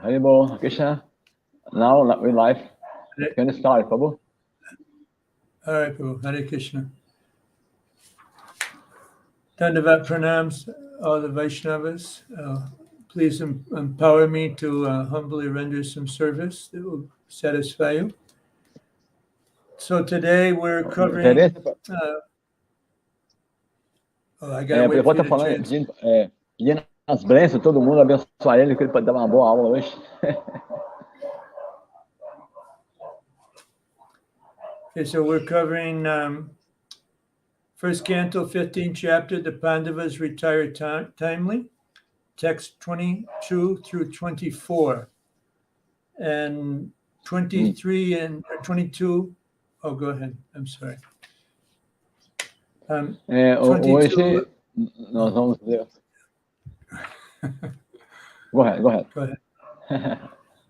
Haribol, Krishna. Now we live. Can you start, Prabhu? All right, Prabhu. Hare Krishna. Dandavat pranams, all the Vaishnavas. Please empower me to humbly render some service that will satisfy you. So today we're covering... I got to wait for you to translate. Pedindo as bênçãos, todo mundo abençoar ele, que ele pode dar uma boa aula hoje. Okay, so we're covering first canto, 15th chapter, the Pandavas retire timely, text 22 through 24, and 23 and 22. Oh, go ahead. I'm sorry. 22, hoje nós vamos ver. Go ahead.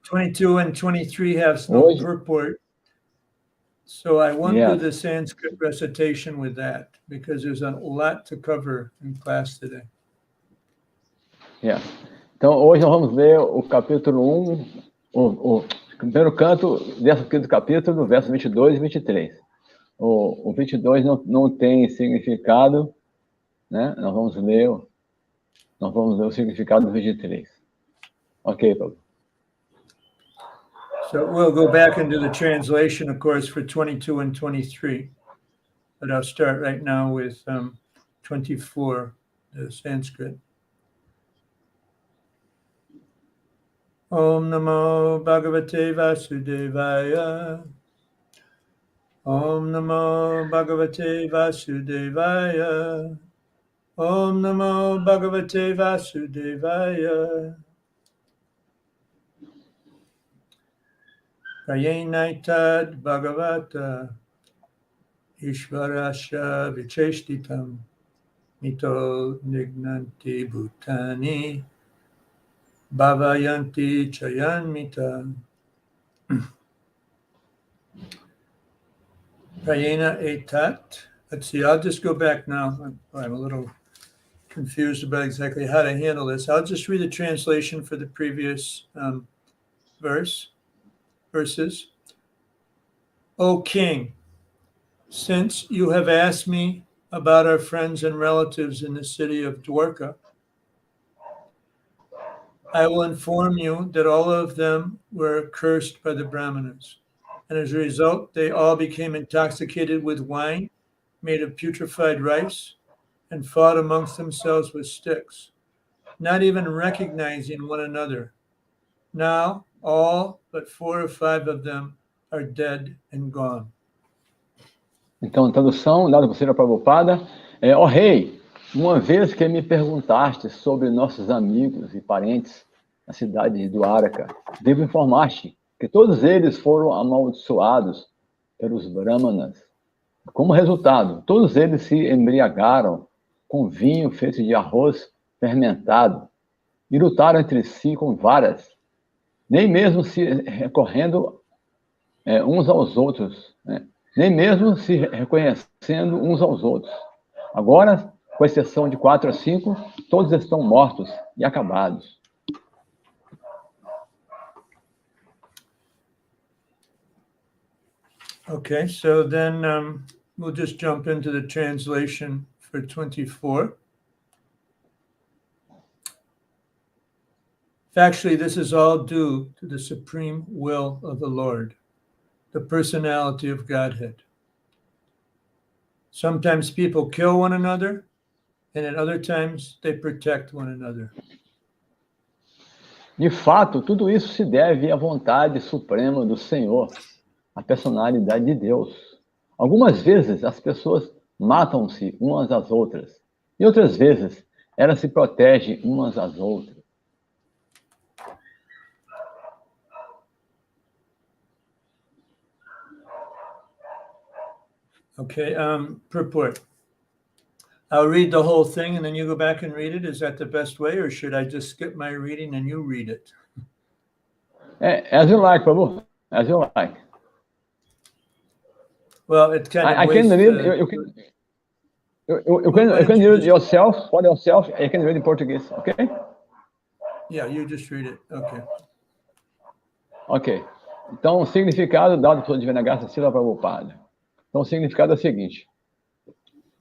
22 and 23 have no purport. So I won't do the Sanskrit recitation with that because there's a lot to cover in class today. Yeah. Então, hoje nós vamos ler o capítulo 1, o primeiro canto, 15º capítulo, verso 22 e 23. O 22 não tem significado, né? Nós vamos ler o significado do 23. Ok, Prabhu. So we'll go back and do the translation, of course, for 22 and 23. But I'll start right now with 24, the Sanskrit. Om Namo Bhagavate Vasudevaya. Om Namo Bhagavate Vasudevaya. Om Namo Bhagavate Vasudevaya. Prayenaitad Bhagavata Ishvarasya Vicheshtitam Mito Nignanti Bhutani Bhavayanti Chayanmita. Prayena etat. Let's see, I'll just go back now. I'm a little confused about exactly how to handle this. I'll just read the translation for the previous verses. O King, since you have asked me about our friends and relatives in the city of Dwarka, I will inform you that all of them were cursed by the Brahmanas, and as a result, they all became intoxicated with wine made of putrefied rice and fought amongst themselves with sticks, not even recognizing one another. Now, all but 4 or 5 of them are dead and gone. Então, tradução dada por Srila Prabhupada. Ó rei, uma vez que me perguntaste sobre nossos amigos e parentes na cidade de Dwarka, devo informar-te que todos eles foram amaldiçoados pelos Brahmanas. Como resultado, todos eles se embriagaram com vinho feito de arroz fermentado e lutaram entre si com várias, nem mesmo se recorrendo uns aos outros, né? Nem mesmo se reconhecendo uns aos outros. Agora, com exceção de 4 a 5, todos estão mortos e acabados. Okay, so then we'll just jump into the translation for 24. Actually, this is all due to the supreme will of the Lord, the personality of Godhead. Sometimes people kill one another, and at other times they protect one another. De fato, tudo isso se deve à vontade suprema do Senhor, a personalidade de Deus. Algumas vezes as pessoas matam-se umas às outras, e outras vezes elas se protegem umas às outras. Okay, purport. I'll read the whole thing and then you go back and read it. Is that the best way, or should I just skip my reading and you read it? As you like, Prabhu. As you like. Well, it kind of I can read. You can read yourself for yourself. I can read in Portuguese. Okay? Yeah, you just read it. Okay. Ok. Então, o significado dado pela Divina Graça Srila Prabhupada. Então, o significado é o seguinte.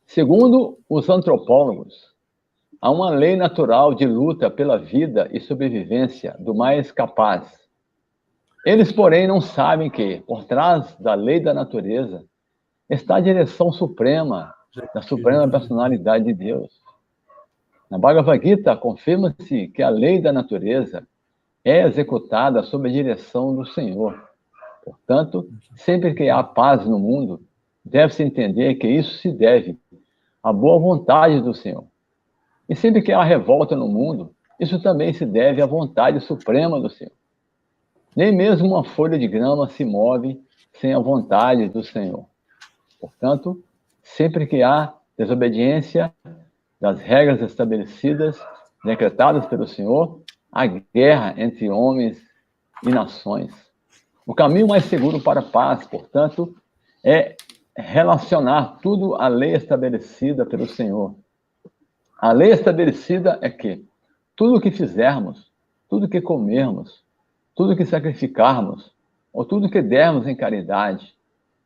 Segundo os antropólogos, há uma lei natural de luta pela vida e sobrevivência do mais capaz. Eles, porém, não sabem que, por trás da lei da natureza, está a direção suprema da suprema personalidade de Deus. Na Bhagavad Gita, confirma-se que a lei da natureza é executada sob a direção do Senhor. Portanto, sempre que há paz no mundo, deve-se entender que isso se deve à boa vontade do Senhor. E sempre que há revolta no mundo, isso também se deve à vontade suprema do Senhor. Nem mesmo uma folha de grama se move sem a vontade do Senhor. Portanto, sempre que há desobediência das regras estabelecidas, decretadas pelo Senhor, há guerra entre homens e nações. O caminho mais seguro para a paz, portanto, é relacionar tudo à lei estabelecida pelo Senhor. A lei estabelecida é que tudo o que fizermos, tudo o que comermos, tudo o que sacrificarmos, ou tudo o que dermos em caridade,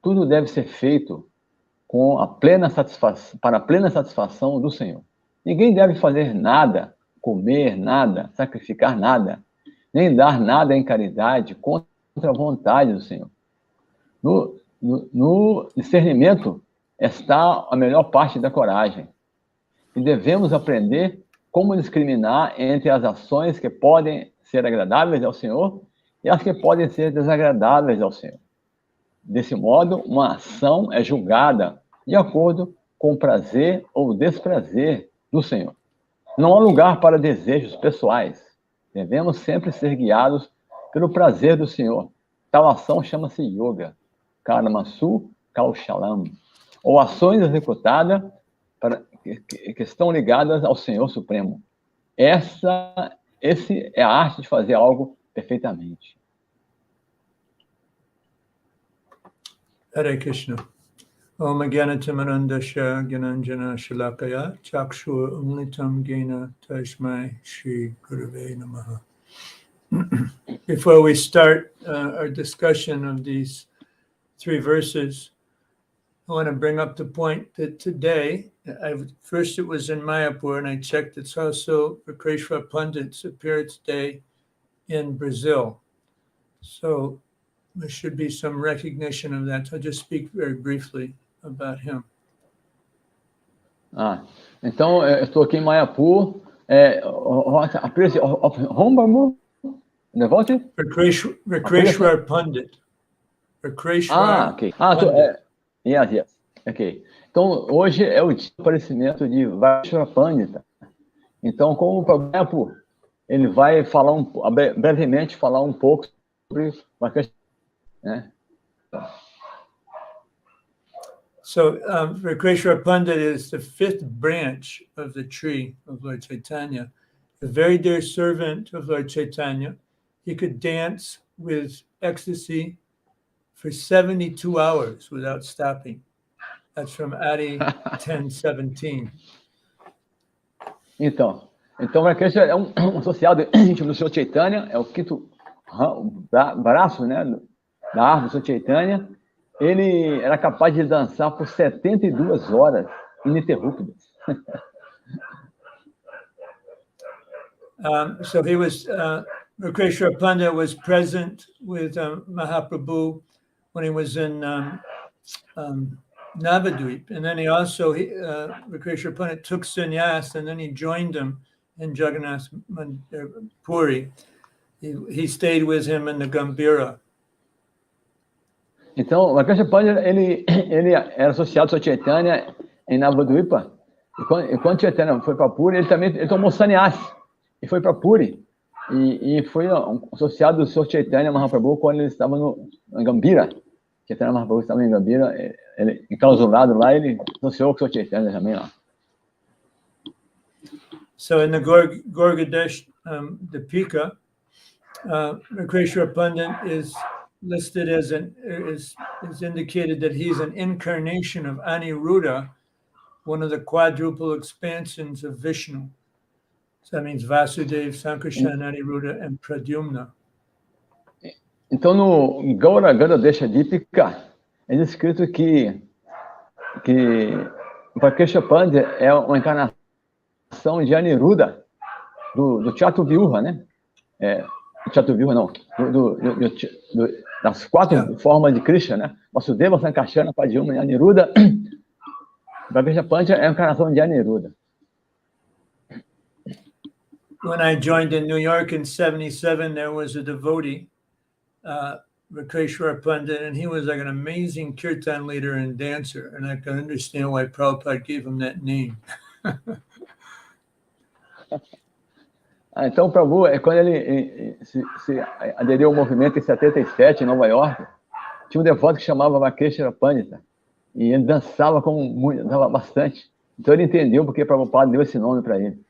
tudo deve ser feito com a plena satisfação, para a plena satisfação do Senhor. Ninguém deve fazer nada, comer nada, sacrificar nada, nem dar nada em caridade contra a vontade do Senhor. No discernimento está a melhor parte da coragem. E devemos aprender como discriminar entre as ações que podem ser agradáveis ao Senhor e as que podem ser desagradáveis ao Senhor. Desse modo, uma ação é julgada de acordo com o prazer ou desprazer do Senhor. Não há lugar para desejos pessoais. Devemos sempre ser guiados pelo prazer do Senhor. Tal ação chama-se yoga, karmasu kaushalam, ou ações executadas que estão ligadas ao Senhor Supremo. Essa é a arte de fazer algo perfeitamente. Hare Krishna. Om Gyanatamandasya Gyananjana Shalakaya Chakshur Umlitam Gena Tasmai Shri Gurave Namaha. Before we start our discussion of these 3 verses, I want to bring up the point that today, first it was in Mayapur, and I checked it's also Krsna Pandit's appearance day in Brazil. So there should be some recognition of that. I'll just speak very briefly about him. Então, eu estou aqui em Mayapur. Krsna Pandit. Ok. Yes. Ok. Então, hoje é o dia do aparecimento de Krsna Pandita. Então, como o Mayapur, ele vai falar brevemente falar um pouco sobre Krsna, né? So, Krsna Pandit is the 5th branch of the tree of Lord Chaitanya, a very dear servant of Lord Chaitanya. He could dance with ecstasy for 72 hours without stopping. That's from Adi 10:17. Então, Krsna é um associado íntimo do Senhor Chaitanya, é o 5º braço, né, da árvore do Senhor Chaitanya. Ele era capaz de dançar por 72 horas ininterruptas. So he was, Krsna Pandit was present with Mahaprabhu when he was in Navadvip, and then he also, Krsna Pandit took sannyas, and then he joined him in Jagannath Puri. He stayed with him in the Gambhira. Então, o Krsna Pandit, ele era associado ao Senhor Chaitanya em Navadvipa. E quando Chaitanya foi para Puri, ele tomou sannyas e foi para Puri. E foi associado do Senhor Chaitanya Mahaprabhu quando ele estava no Gambhira. Chaitanya Mahaprabhu estava em Gambhira, ele enclausurado lá, ele associou com o Senhor Chaitanya também lá. So in the Gorgadesh Dipika, Krsna Pandit is listed as is indicated that he's an incarnation of Aniruddha, one of the quadruple expansions of Vishnu. So that means Vasudeva, Sankarshan, Aniruddha, and Pradyumna. Então, no Gaura Ganadesha Dipika, é descrito que Vakeshapandi é uma encarnação de Aniruddha, do Chatuvyuha, né? Chatuvyuha não, das 4 formas de Krishna, né? Vasudeva, Sankarsana, Padyumna e Aniruddha. Vakeshapandi é a encarnação de Aniruddha. When I joined in New York in 77, there was a devotee, Vakeshwara Pandit, and he was like an amazing kirtan leader and dancer, and I can understand why Prabhupada gave him that name. Então, o Prabhu, quando ele se aderiu ao movimento em 77, em Nova York, tinha um devoto que chamava Vakeshwara Pandita, e ele dançava bastante. Então, ele entendeu porque Prabhupada deu esse nome para ele.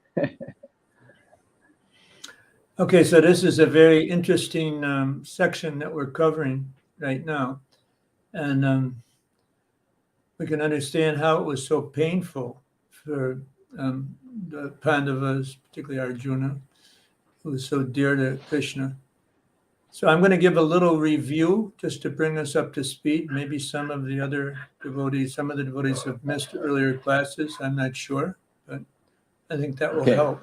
Okay, so this is a very interesting section that we're covering right now. And we can understand how it was so painful for the Pandavas, particularly Arjuna, who was so dear to Krishna. So I'm going to give a little review just to bring us up to speed. Maybe some of the devotees have missed earlier classes. I'm not sure, but I think that will help.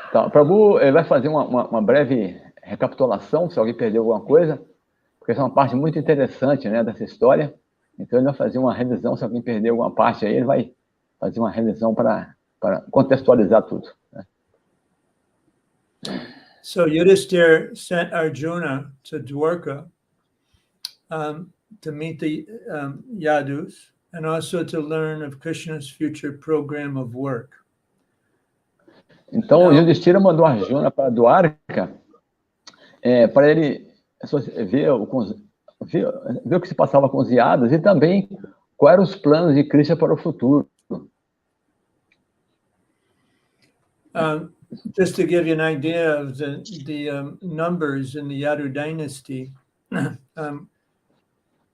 Então, Prabhu vai fazer uma breve recapitulação, se alguém perdeu alguma coisa, porque essa é uma parte muito interessante, né, dessa história. Então, ele vai fazer uma revisão, se alguém perdeu alguma parte aí, ele vai fazer uma revisão para contextualizar tudo. Né? So, Yudhishthira sent Arjuna to Dwarka to meet the Yadus and also to learn of Krishna's future program of work. Então, o Yudhishthira mandou Arjuna para Dwarka para ele ver o que se passava com os Yadas e também quais eram os planos de Krishna para o futuro. Just to give you an idea of the numbers in the Yadu dynasty,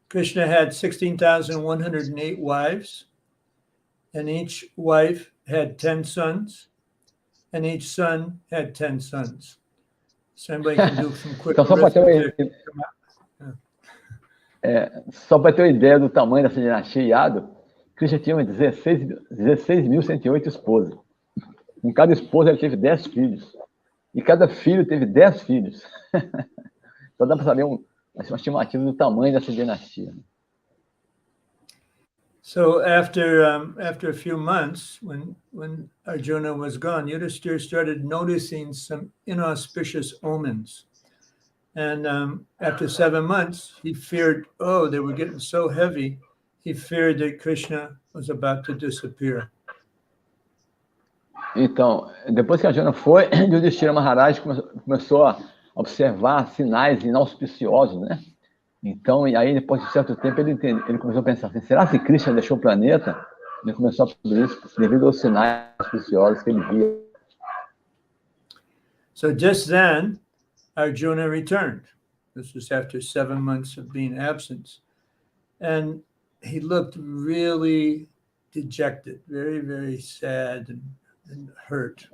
Krishna had 16,108 wives, and each wife had 10 sons. And each son had 10 sons. So anybody can do some quick arithmetic. Só para ter uma ideia do tamanho dessa dinastia Yadu, Krishna tinha 16.108 esposas. Com cada esposa ele teve 10 filhos. E cada filho teve 10 filhos. Só dá para saber uma estimativa do tamanho dessa dinastia. So after a few months, when Arjuna was gone, Yudhishthira started noticing some inauspicious omens. And after 7 months, he feared, they were getting so heavy, he feared that Krishna was about to disappear. Então, depois que Arjuna foi, Yudhishthira Maharaj começou a observar sinais inauspiciosos, né? Então, e aí, depois de certo tempo, ele começou a pensar assim, será que Krishna deixou o planeta? Ele começou a fazer isso devido aos sinais auspiciosos que ele via. So just then, Arjuna returned. This was after 7 months of being absent. And he looked really dejected, very, very sad and hurt.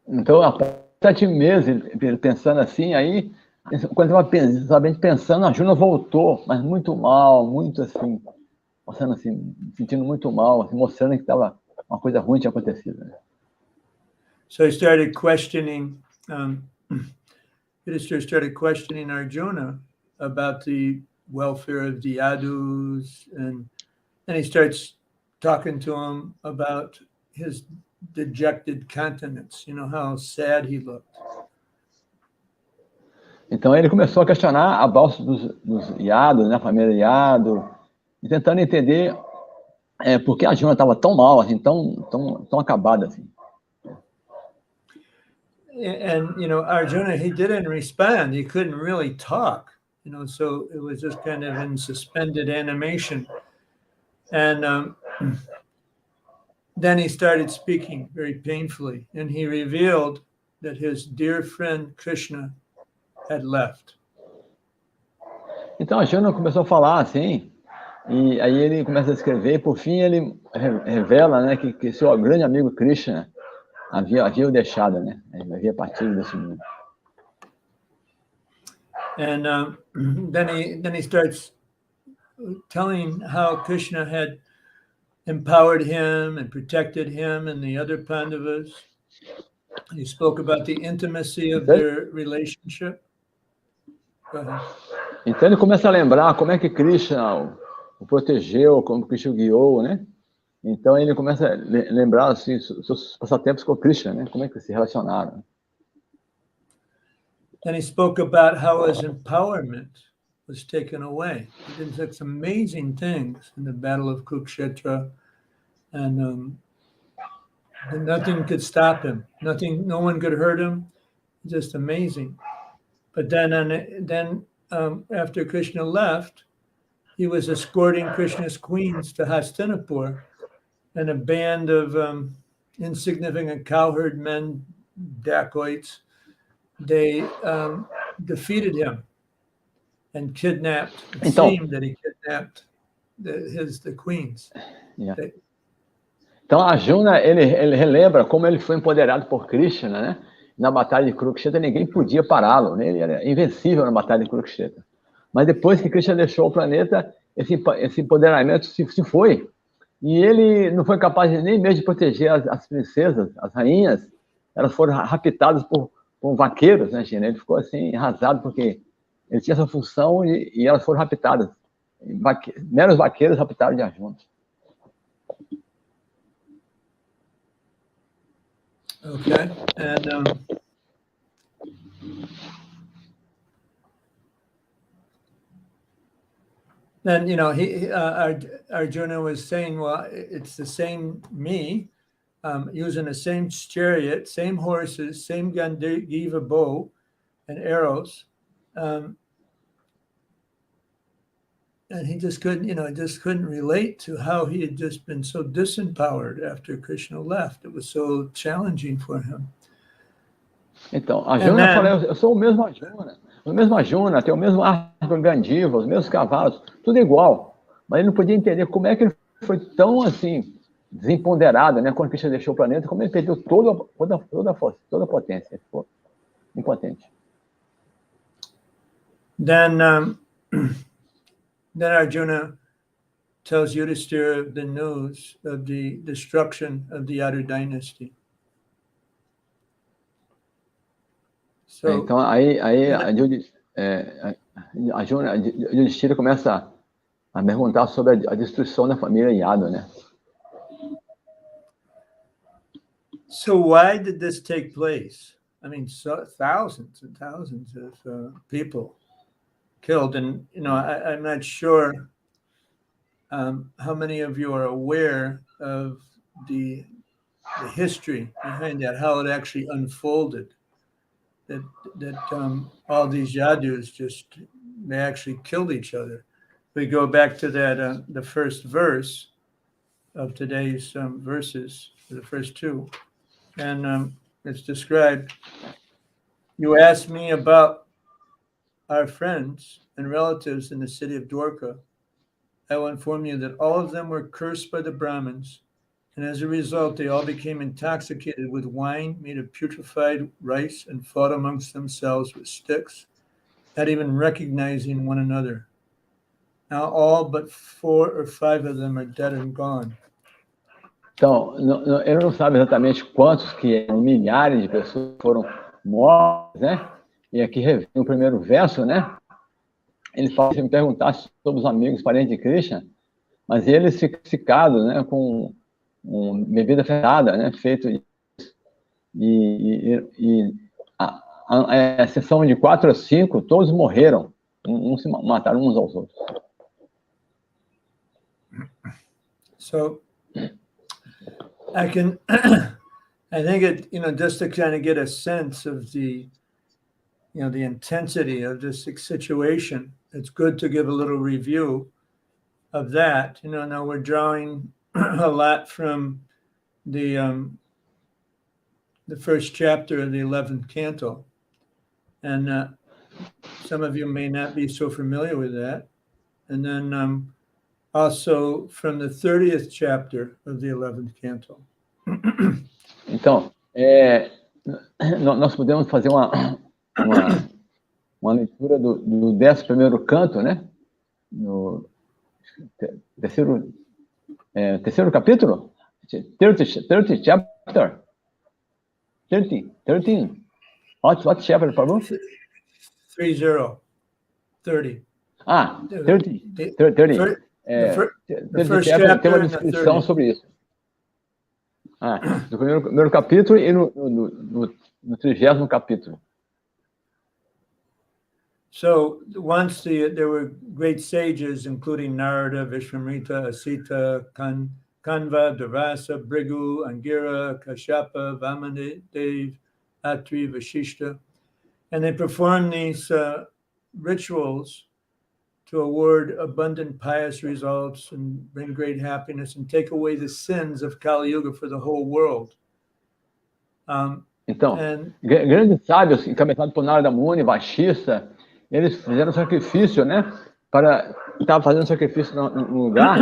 Então, após 7 meses, ele pensando assim, aí... Quando eu estava pensando, a Arjuna voltou, mas muito mal, muito assim, mostrando assim, sentindo muito mal, assim, mostrando que estava uma coisa ruim tinha acontecido. Né? So he started questioning, Arjuna about the welfare of the Yadus, and he starts talking to him about his dejected countenance, how sad he looked. Então ele começou a questionar a balsa dos Yados, né, a família Yadu, e tentando entender por que a Arjuna estava tão mal, assim, tão acabada assim. And Arjuna, he didn't respond. He couldn't really talk. So it was just kind of in suspended animation. And then he started speaking very painfully, and he revealed that his dear friend Krishna had left. Então Arjuna começou a falar assim, e aí ele começa a escrever, e por fim ele revela, né, que seu grande amigo Krishna havia o deixado, né? Ele havia partido desse mundo. And then he starts telling how Krishna had empowered him and protected him and the other Pandavas. He spoke about the intimacy of their relationship. Go ahead. Então ele começa a lembrar como é que Krishna o protegeu, como Krishna o guiou, né? Então ele começa a lembrar assim, seus passatempos com Krishna, né? Como é que se relacionaram. Then he spoke about how his empowerment was taken away. He did such amazing things in the Battle of Kurukshetra, and nothing could stop him. No one could hurt him. Just amazing. But then after Krishna left, he was escorting Krishna's queens to Hastinapur, and a band of insignificant cowherd men, dacoits, they defeated him and kidnapped. It seemed that he kidnapped the queens. Yeah. Então Arjuna, ele relembra como ele foi empoderado por Krishna, né? Na batalha de Kurukshetra ninguém podia pará-lo, né? Ele era invencível na batalha de Kurukshetra. Mas depois que Krishna deixou o planeta, esse empoderamento se foi. E ele não foi capaz nem mesmo de proteger as princesas, as rainhas. Elas foram raptadas por vaqueiros, né, Gina? Ele ficou assim, arrasado, porque ele tinha essa função e elas foram raptadas. Meros vaqueiros raptaram de Arjuna. Okay, and then, you know, Arjuna was saying, well, it's the same me, using the same chariot, same horses, same Gandiva bow and arrows. And he just couldn't relate to how he had just been so disempowered after Krishna left. It was so challenging for him. Então, Arjuna falou, eu sou o mesmo Arjuna, tenho o mesmo arco Gandiva, os mesmos cavalos, tudo igual. Mas ele não podia entender como é que ele foi tão, assim, desempoderado, né? Quando Krishna deixou o planeta, como ele perdeu toda a força, toda a potência. Ele ficou impotente. Then Arjuna tells Yudhishthira the news of the destruction of the Yadu dynasty. So, então aí Yudhishthira começa a perguntar sobre a destruição da família Yadu, né? So why did this take place? I mean, thousands and thousands of people killed, and you know, I'm not sure how many of you are aware of the history behind that, how it actually unfolded. That all these Yadus they actually killed each other. We go back to that the first verse of today's verses, the first two, and it's described. You asked me about our friends and relatives in the city of Dwarka. I will inform you that all of them were cursed by the Brahmins, and as a result, they all became intoxicated with wine made of putrefied rice and fought amongst themselves with sticks, not even recognizing one another. Now all but 4 or 5 of them are dead and gone. Então, ele não sabe exatamente quantos que eram, milhares de pessoas foram mortas, né? E aqui vem o primeiro verso, né? Ele fala, se me perguntasse sobre os amigos, parentes de Krishna, mas eles ficaram, né, com bebida fermentada, né, feito a exceção de 4 ou 5, todos morreram, uns se mataram uns aos outros. So I think it, you know, just to kind of get a sense of the, you know, the intensity of this situation, it's good to give a little review of that. You know, now we're drawing a lot from the first chapter of the 11th canto, and some of you may not be so familiar with that. And then also from the 30th chapter of the 11th canto. Então, nós podemos fazer uma uma leitura do 11º canto, né? No terceiro capítulo? 30 chapter? 13. What chapter, por favor? 30. 30. The first chapter tem uma descrição sobre isso. Do primeiro capítulo e no 30º capítulo. So once there were great sages, including Narada, Vishwamitra, Asita, Kanva, Durvasa, Brigu, Angira, Kashyapa, Vamadev, Atri, Vashishta, and they performed these rituals to award abundant pious results and bring great happiness and take away the sins of Kali Yuga for the whole world. Então, grandes sábios, encabeçados por Narada Muni, Vashista, eles fizeram sacrifício, né? Estavam fazendo sacrifício no lugar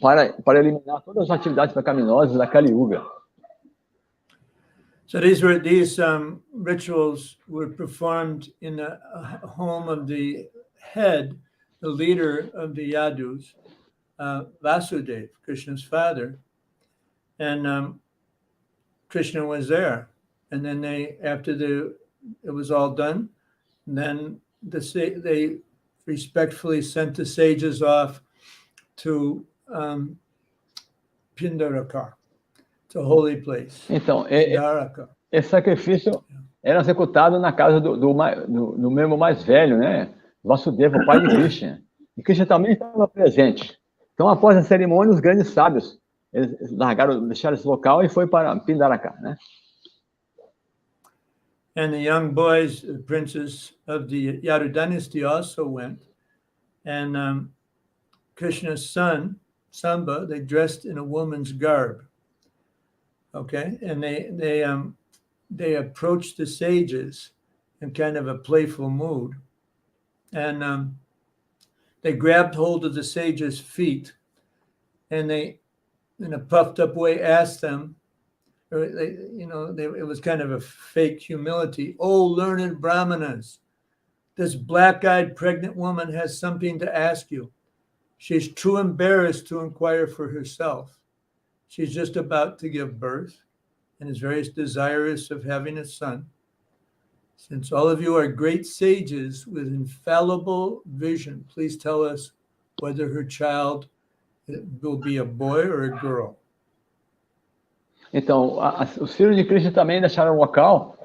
para eliminar todas as atividades pecaminosas da Kali Yuga. So these rituals were performed in the home of the head, the leader of the Yadus, Vasudeva, Krishna's father, and Krishna was there. And then after it was all done, then they respectfully sent the sages off to Pindaraka, to a holy place. Então, esse sacrifício era executado na casa do membro mais velho, né? Vasudeva, o pai de Krishna. E Krishna também estava presente. Então, após a cerimônia, os grandes sábios eles deixaram esse local e foi para Pindaraka, né? And the young boys, the princes of the Yadu dynasty also went. And Krishna's son, Samba, they dressed in a woman's garb. Okay? And they approached the sages in kind of a playful mood. And they grabbed hold of the sages' feet and they, in a puffed up way, asked them, it was kind of a fake humility. Oh, learned Brahmanas, this black-eyed pregnant woman has something to ask you. She's too embarrassed to inquire for herself. She's just about to give birth and is very desirous of having a son. Since all of you are great sages with infallible vision, please tell us whether her child will be a boy or a girl. Então, os filhos de Krishna também deixaram o local,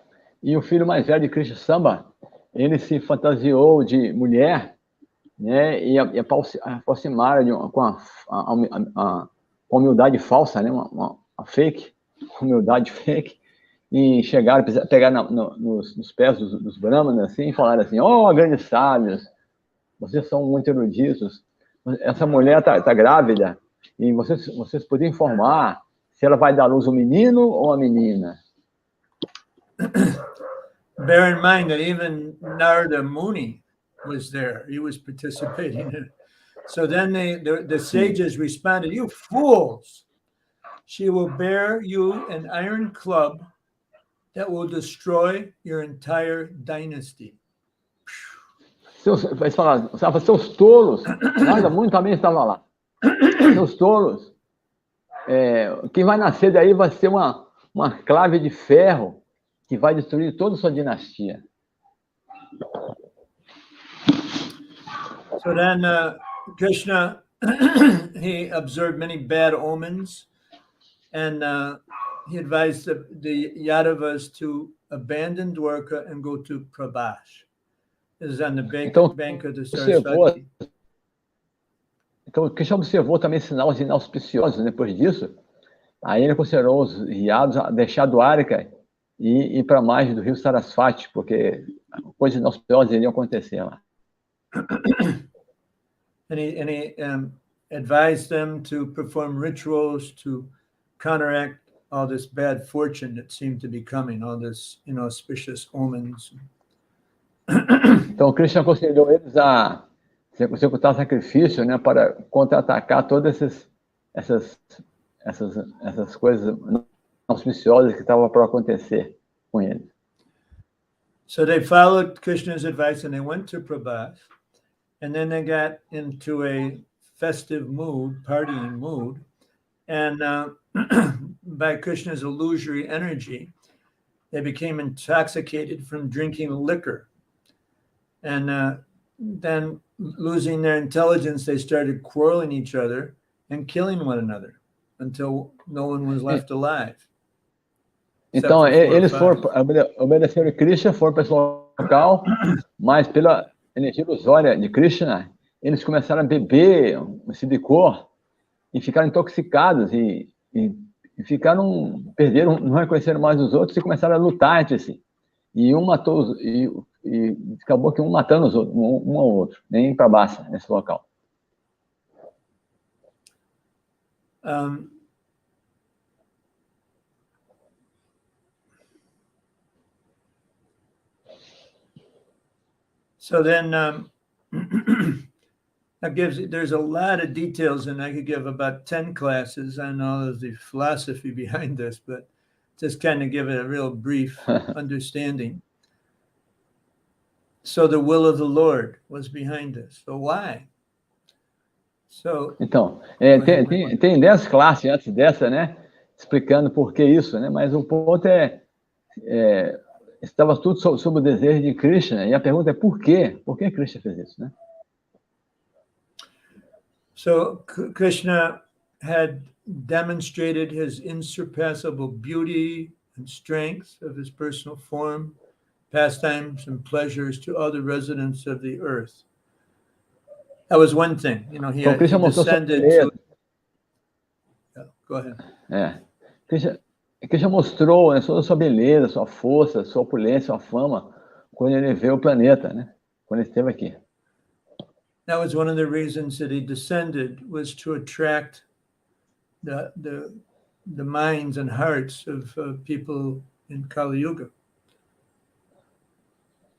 e o filho mais velho de Krishna, Samba, ele se fantasiou de mulher, né, e aproximaram com a humildade falsa, né, uma fake, humildade fake, e chegaram, pegaram nos pés dos brahmanas, assim, e falaram assim: oh, grandes sábios, vocês são muito eruditos, essa mulher tá grávida, e vocês podiam informar se ela vai dar à luz um menino ou uma menina. Bear in mind that even Narada Muni was there. He was participating in it. So then the sages responded, you fools! She will bear you an iron club that will destroy your entire dynasty. Eles falaram, seus tolos, Narada Muni também estava lá. Seus tolos, quem vai nascer daí vai ser uma clave de ferro que vai destruir toda a sua dinastia. So then Krishna, he observed many bad omens, and he advised the Yadavas to abandon Dwarka and go to Prabhash. This is on the bank of the Saraswati. Então, Krishna observou também sinais inauspiciosos depois disso. Aí ele considerou os Yados a deixar Dwarka e ir para a margem do rio Saraswati, porque coisas inauspiciosas iriam acontecer lá. And he advised them to perform rituals to counteract all this bad fortune that seemed to be coming, all this inauspicious omens. Então, Krishna aconselhou eles a executar sacrifício, né, para contra-atacar todas essas coisas auspiciosas que estavam para acontecer com eles. So they followed Krishna's advice and they went to Prabhat, and then they got into a festive mood, partying mood, and by Krishna's illusory energy, they became intoxicated from drinking liquor. And then, losing their intelligence, they started quarreling each other and killing one another until no one was left alive. Então, eles foram obedeceram Krishna, foram para esse local, mas pela energia ilusória de Krishna, eles começaram a beber esse licor e ficaram intoxicados e ficaram, perderam, não reconheceram mais os outros e começaram a lutar entre si. E um matou, e acabou que um matando os outros, um ao outro, nem para baixo nesse local. So then there's a lot of details, and I could give about 10 classes on all of the philosophy behind this, but just kind of give it a real brief understanding. So the will of the Lord was behind this. So why? So, então, tem 10 classes antes dessa, né? Explicando por que isso, né? Mas o ponto estava tudo sob o desejo de Krishna, e a pergunta é por quê? Por que Krishna fez isso, né? So Krishna had demonstrated his insurpassable beauty and strength of his personal form, pastimes and pleasures to other residents of the earth. That was one thing, he descended to... Yeah, go ahead. Krishna mostrou, né, toda a sua beleza, sua força, sua opulência, sua fama, quando ele veio ao planeta, né? Quando ele esteve aqui. That was one of the reasons that he descended, was to attract the minds and hearts of people in Kali Yuga.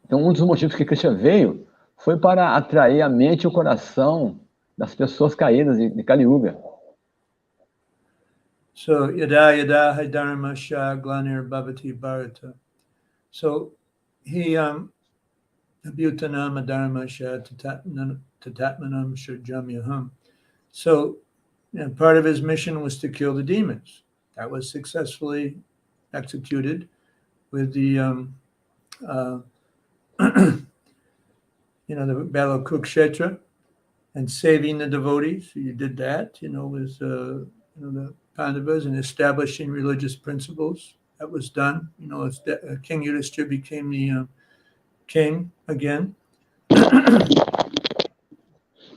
Então, um dos motivos que Krishna veio foi para atrair a mente e o coração das pessoas caídas de Kali Yuga. So, yada yada dharma sha glanir bhavati bharata. So, he abhutanam dharma sha tatatmanam shurjamyaham. So, part of his mission was to kill the demons. That was successfully executed with the the Battle of Kurukshetra, and saving the devotees. You did that, with the Pandavas, and establishing religious principles. That was done. King Yudhishthira became the king again.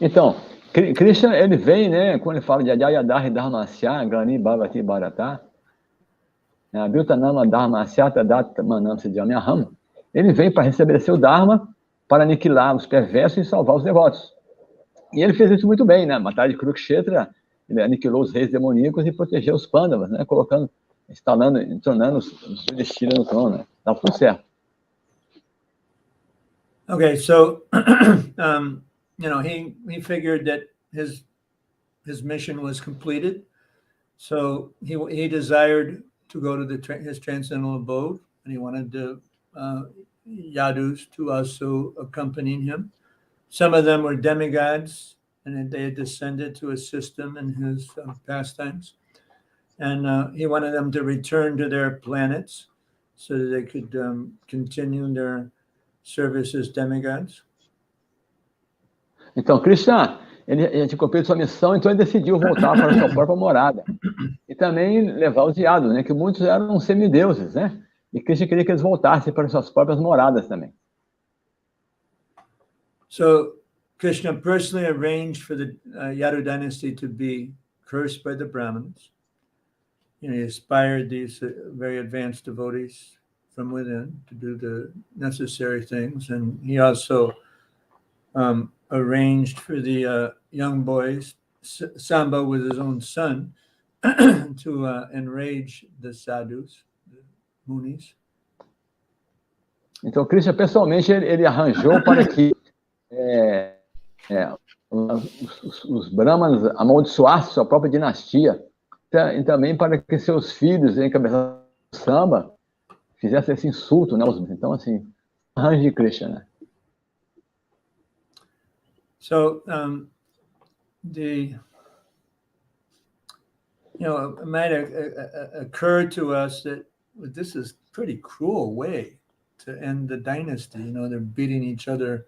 Então, Krishna, ele vem, né, quando ele fala de Jayapataka, Dharmasya, Glani Bhavati Bharata, Abhutanama Dharmasya Tadatmanam Siddhamyaham, ele vem para restabelecer o Dharma, para aniquilar os perversos e salvar os devotos. E ele fez isso muito bem, né? Batalha de Kurukshetra, ele aniquilou os reis demoníacos e protegeu os Pandavas, né? Entronando os Yudhishthira no trono, né? Tá tudo certo. Okay, so he figured that his mission was completed, so he desired to go to his transcendental abode, and he wanted the Yadus to also accompany him. Some of them were demigods, and they had descended to assist him in his pastimes. And he wanted them to return to their planets so that they could continue their service as demigods. Então, Krishna, ele tinha cumprido sua missão, então ele decidiu voltar para a sua própria morada. E também levar os Yadus, né? Que muitos eram semideuses, né? E Krishna queria que eles voltassem para suas próprias moradas também. So Krishna personally arranged for the Yadu dynasty to be cursed by the Brahmins. He inspired these very advanced devotees from within to do the necessary things, and he also arranged for the young boys, Samba with his own son, to enrage the sadhus, the munis. Então, Krishna pessoalmente ele arranjou para que os brahmanas amaldiçoassem sua própria dinastia, e também para que seus filhos, encabeçados samba, fizessem esse insulto, né? Então, assim, arranjo de Krishna. So it might occur to us that this is a pretty cruel way to end the dynasty. They're beating each other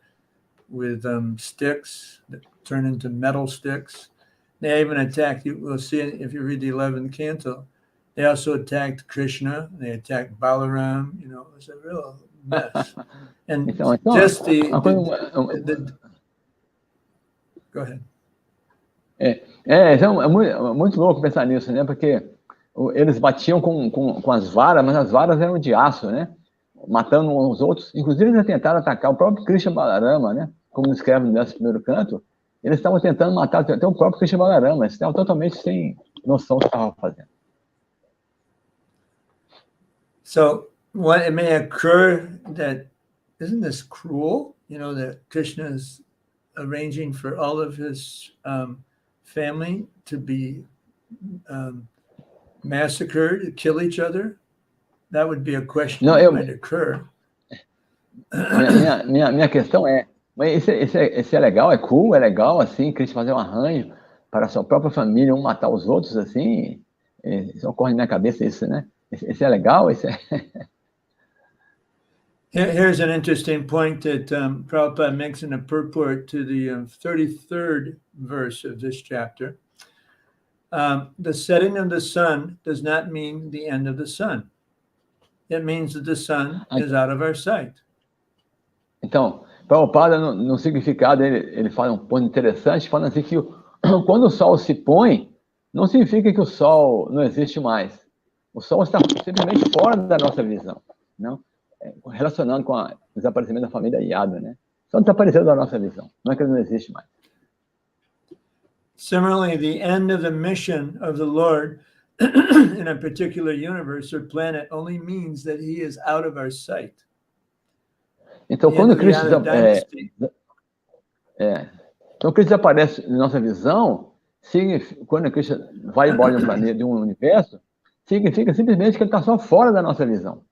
with sticks that turn into metal sticks. They even attacked, we'll see if you read the 11th canto, they also attacked Krishna, they attacked Balaram, it's a real mess. And just Go ahead. É muito louco pensar nisso, né? Porque eles batiam com as varas, mas as varas eram de aço, né? Matando uns aos outros. Inclusive, eles tentaram atacar o próprio Krishna Balarama, né? Como escreve no 11º canto. Eles estavam tentando matar até o próprio Krishna Balarama. Eles estavam totalmente sem noção do que estavam fazendo. So, it may occur that, isn't this cruel? That Krishna is arranging for all of his family to be massacred, to kill each other? That would be a question that might occur. Minha questão mas esse é legal, é cool, é legal, assim, Krishna fazer um arranjo para a sua própria família, um matar os outros, assim, isso ocorre na minha cabeça, isso, né? Esse é legal, esse é... Here's an interesting point that Prabhupada makes in a purport to the 33rd verse of this chapter. The setting of the sun does not mean the end of the sun. It means that the sun is out of our sight. Então, Prabhupada, no significado, ele fala um ponto interessante, falando assim que quando o sol se põe, não significa que o sol não existe mais. O sol está simplesmente fora da nossa visão, não? Relacionando com o desaparecimento da família Yada, né? Só desapareceu da nossa visão, não é que ele não existe mais. Similarly, the end of the mission of the Lord in a particular universe or planet only means that he is out of our sight. Então, quando Cristo desaparece na nossa visão, quando Cristo vai embora de um planeta, de um universo, significa simplesmente que ele está só fora da nossa visão.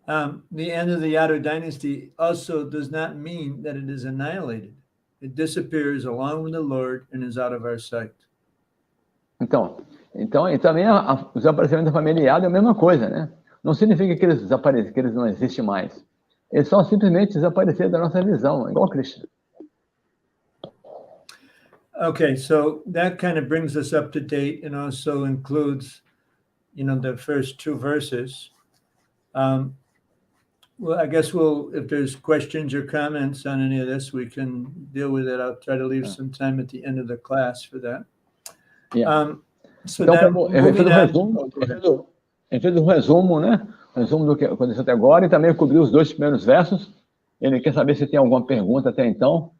The end of the Yadu dynasty also does not mean that it is annihilated. It disappears along with the Lord and is out of our sight. Então e também o desaparecimento da família Yadu é a mesma coisa, né? Não significa que eles desaparecem, que eles não existem mais. Eles só simplesmente desapareceram da nossa visão, igual Krishna. Okay, so that kind of brings us up to date and also includes, the first two verses. Well, I guess if there's questions or comments on any of this, we can deal with it. I'll try to leave some time at the end of the class for that. Yeah. So então, ele fez um resumo, né? Resumo do que aconteceu até agora e também cobriu os 2 primeiros versos. Ele quer saber se tem alguma pergunta até então.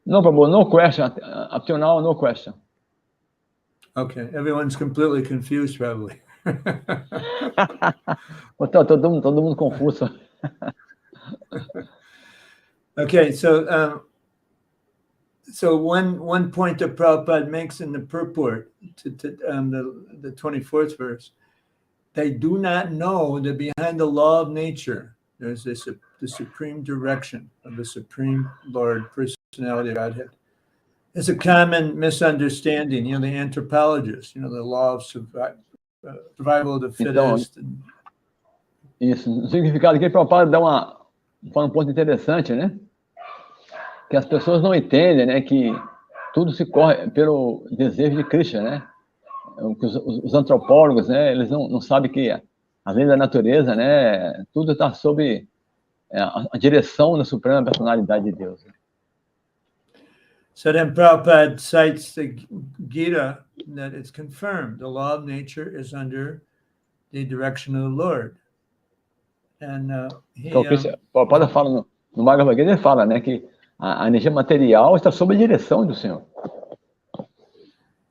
No problem, no question. Up till now, no question. Okay, everyone's completely confused, probably. Todo mundo confuso. Okay, so one point that Prabhupada makes in the purport to the 24th verse, they do not know that behind the law of nature there's the supreme direction of the Supreme Lord, Personality of Godhead. It's a common misunderstanding, the anthropologists, the law of survival of the fittest. Isso, no significado aqui, Prabhupada fala um ponto interessante, né? Que as pessoas não entendem, né? Que tudo se corre pelo desejo de Krishna, né? Os antropólogos, né? Eles não sabem que a lei da natureza, né? Tudo está sob a direção da Suprema Personalidade de Deus. So then Prabhupada cites the Gita that it's confirmed. The law of nature is under the direction of the Lord. And Prabhupada fala no Bhagavad Gita, ele fala, né, que a energia material está sob a direção do Senhor.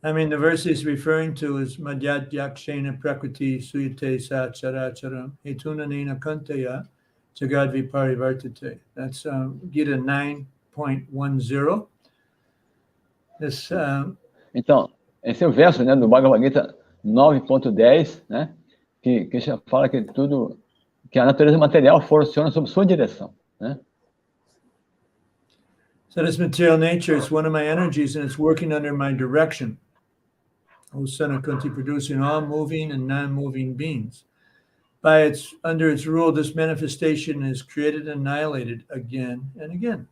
I mean, the verse he's referring to is Madhyat Yakshena Prakriti Suyate Sacharacharam Hetunanena Kantaya Jagad Viparivartate. That's Gita 9.10. Então, esse é o verso, né, do Bhagavad Gita 9.10, né, que fala que tudo que a natureza material funciona sob sua direção, né? So this material nature is one of my energies, and it's working under my direction. O Sanakunti, producing all moving and non-moving beings. Under its rule, this manifestation is created and annihilated again and again.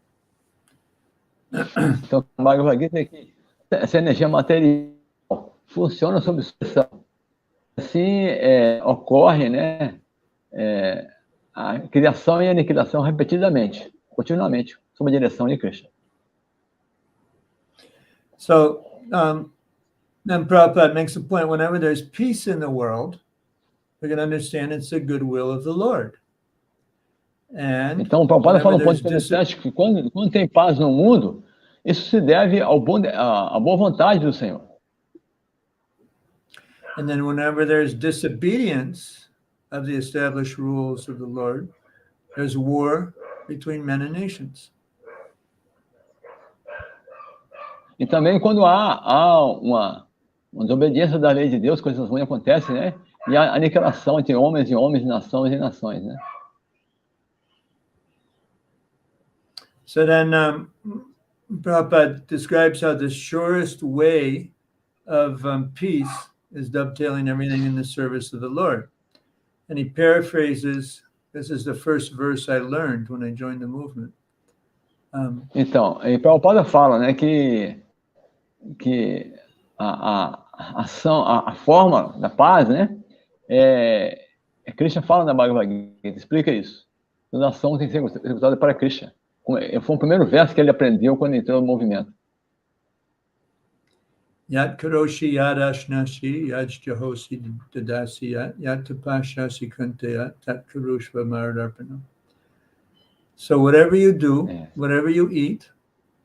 Então, o Bhagavad Gita é que essa energia material funciona sob sua direção. Assim, ocorre, né, a criação e a aniquilação repetidamente, continuamente, sob a direção de Krishna. So, then Prabhupada makes a point, whenever there's peace in the world, we can understand it's the goodwill of the Lord. And então, o Prabhupada fala um ponto interessante, que quando tem paz no mundo, isso se deve à boa vontade do Senhor. And then whenever there's disobedience of the established rules of the Lord, there's war between men and nations. E também quando há uma desobediência da lei de Deus, coisas ruins acontecem, né? E a aniquilação entre homens e homens, nações e nações, né? So then Prabhupada describes how the surest way of peace is dovetailing everything in the service of the Lord. And he paraphrases, this is the first verse I learned when I joined the movement. Então, e Prabhupada fala, né, que a ação, a forma da paz, né, Krishna fala na Bhagavad Gita, explica isso. Toda ação tem que ser executada para Krishna. Foi o primeiro verso que ele aprendeu quando entrou no movimento. Yat karoshi yad ashnashi yad jahosi dadasi yat tapashasi kantayat tat karushva maradarpanam. So whatever you do, whatever you eat,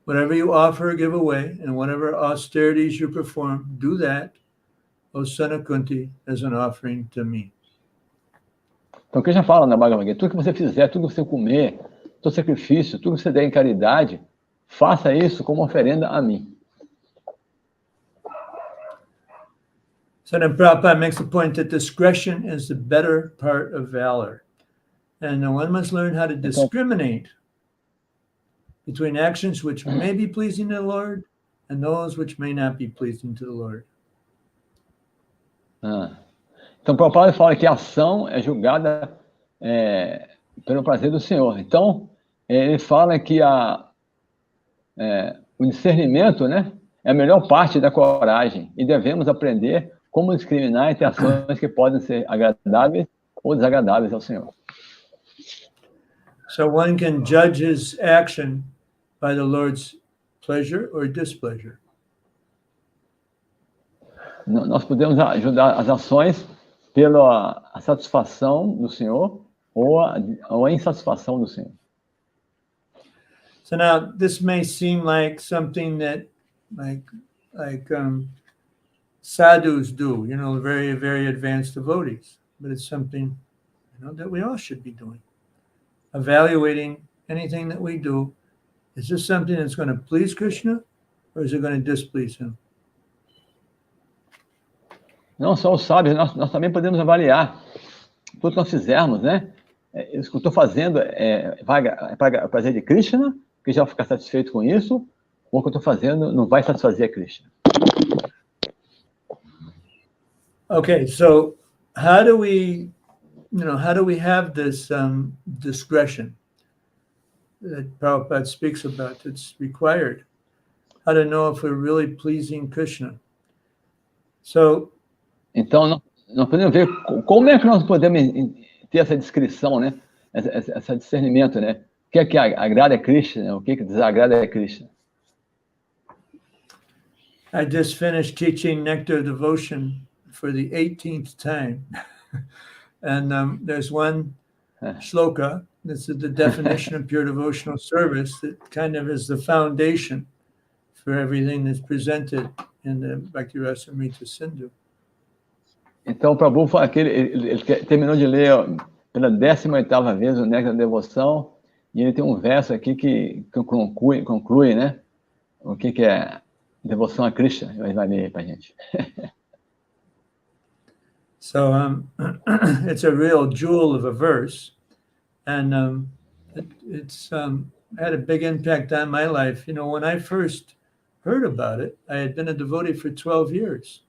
whatever you offer or give away, and whatever austerities you perform, do that, O Sanakunti, as an offering to me. Então, o Krishna fala na Bhagavad Gita, tudo que você fizer, tudo que você comer, todo sacrifício, tudo que você der em caridade, faça isso como oferenda a mim. So then Prabhupada makes the point that discretion is the better part of valor. And one must learn how to discriminate between actions which may be pleasing to the Lord and those which may not be pleasing to the Lord. Então, Prabhupada fala que a ação é julgada pelo prazer do Senhor. Então, ele fala que o discernimento, né, é a melhor parte da coragem e devemos aprender como discriminar entre ações que podem ser agradáveis ou desagradáveis ao Senhor. So one can judge his action by the Lord's pleasure or displeasure. Nós podemos ajudar as ações pela satisfação do Senhor ou a insatisfação do Senhor. So now this may seem like something that sadhus do, very, very advanced devotees, but it's something that we all should be doing. Evaluating anything that we do, is this something that's going to please Krishna or is it going to displease him? Não só os sábios, nós também podemos avaliar tudo que nós fizermos, né? Isso que eu estou fazendo vai para o prazer de Krishna, que já vai ficar satisfeito com isso, ou o que eu estou fazendo não vai satisfazer a Krishna. Okay, so how do we have this discretion that Prabhupada speaks about that's required? How to know if we're really pleasing Krishna? So, então, nós podemos ver como é que nós podemos ter essa descrição, né? Esse discernimento, né? O que é que agrada a Krishna, o que é que desagrada a Krishna. I just finished teaching Nectar Devotion for the 18th time. And there's one shloka, this is the definition of pure devotional service, that kind of is the foundation for everything that's presented in the Bhakti Rasamrita Sindhu. Então, o Prabhu fala que ele terminou de ler pela 18ª vez o Néctar da Devoção, e ele tem um verso aqui que conclui, né? O que é devoção a Krishna. Ele vai ler para a gente. So it's a real jewel of a verse, and it's had a big impact on my life. You know, when I first heard about it, I had been a devotee for 12 years,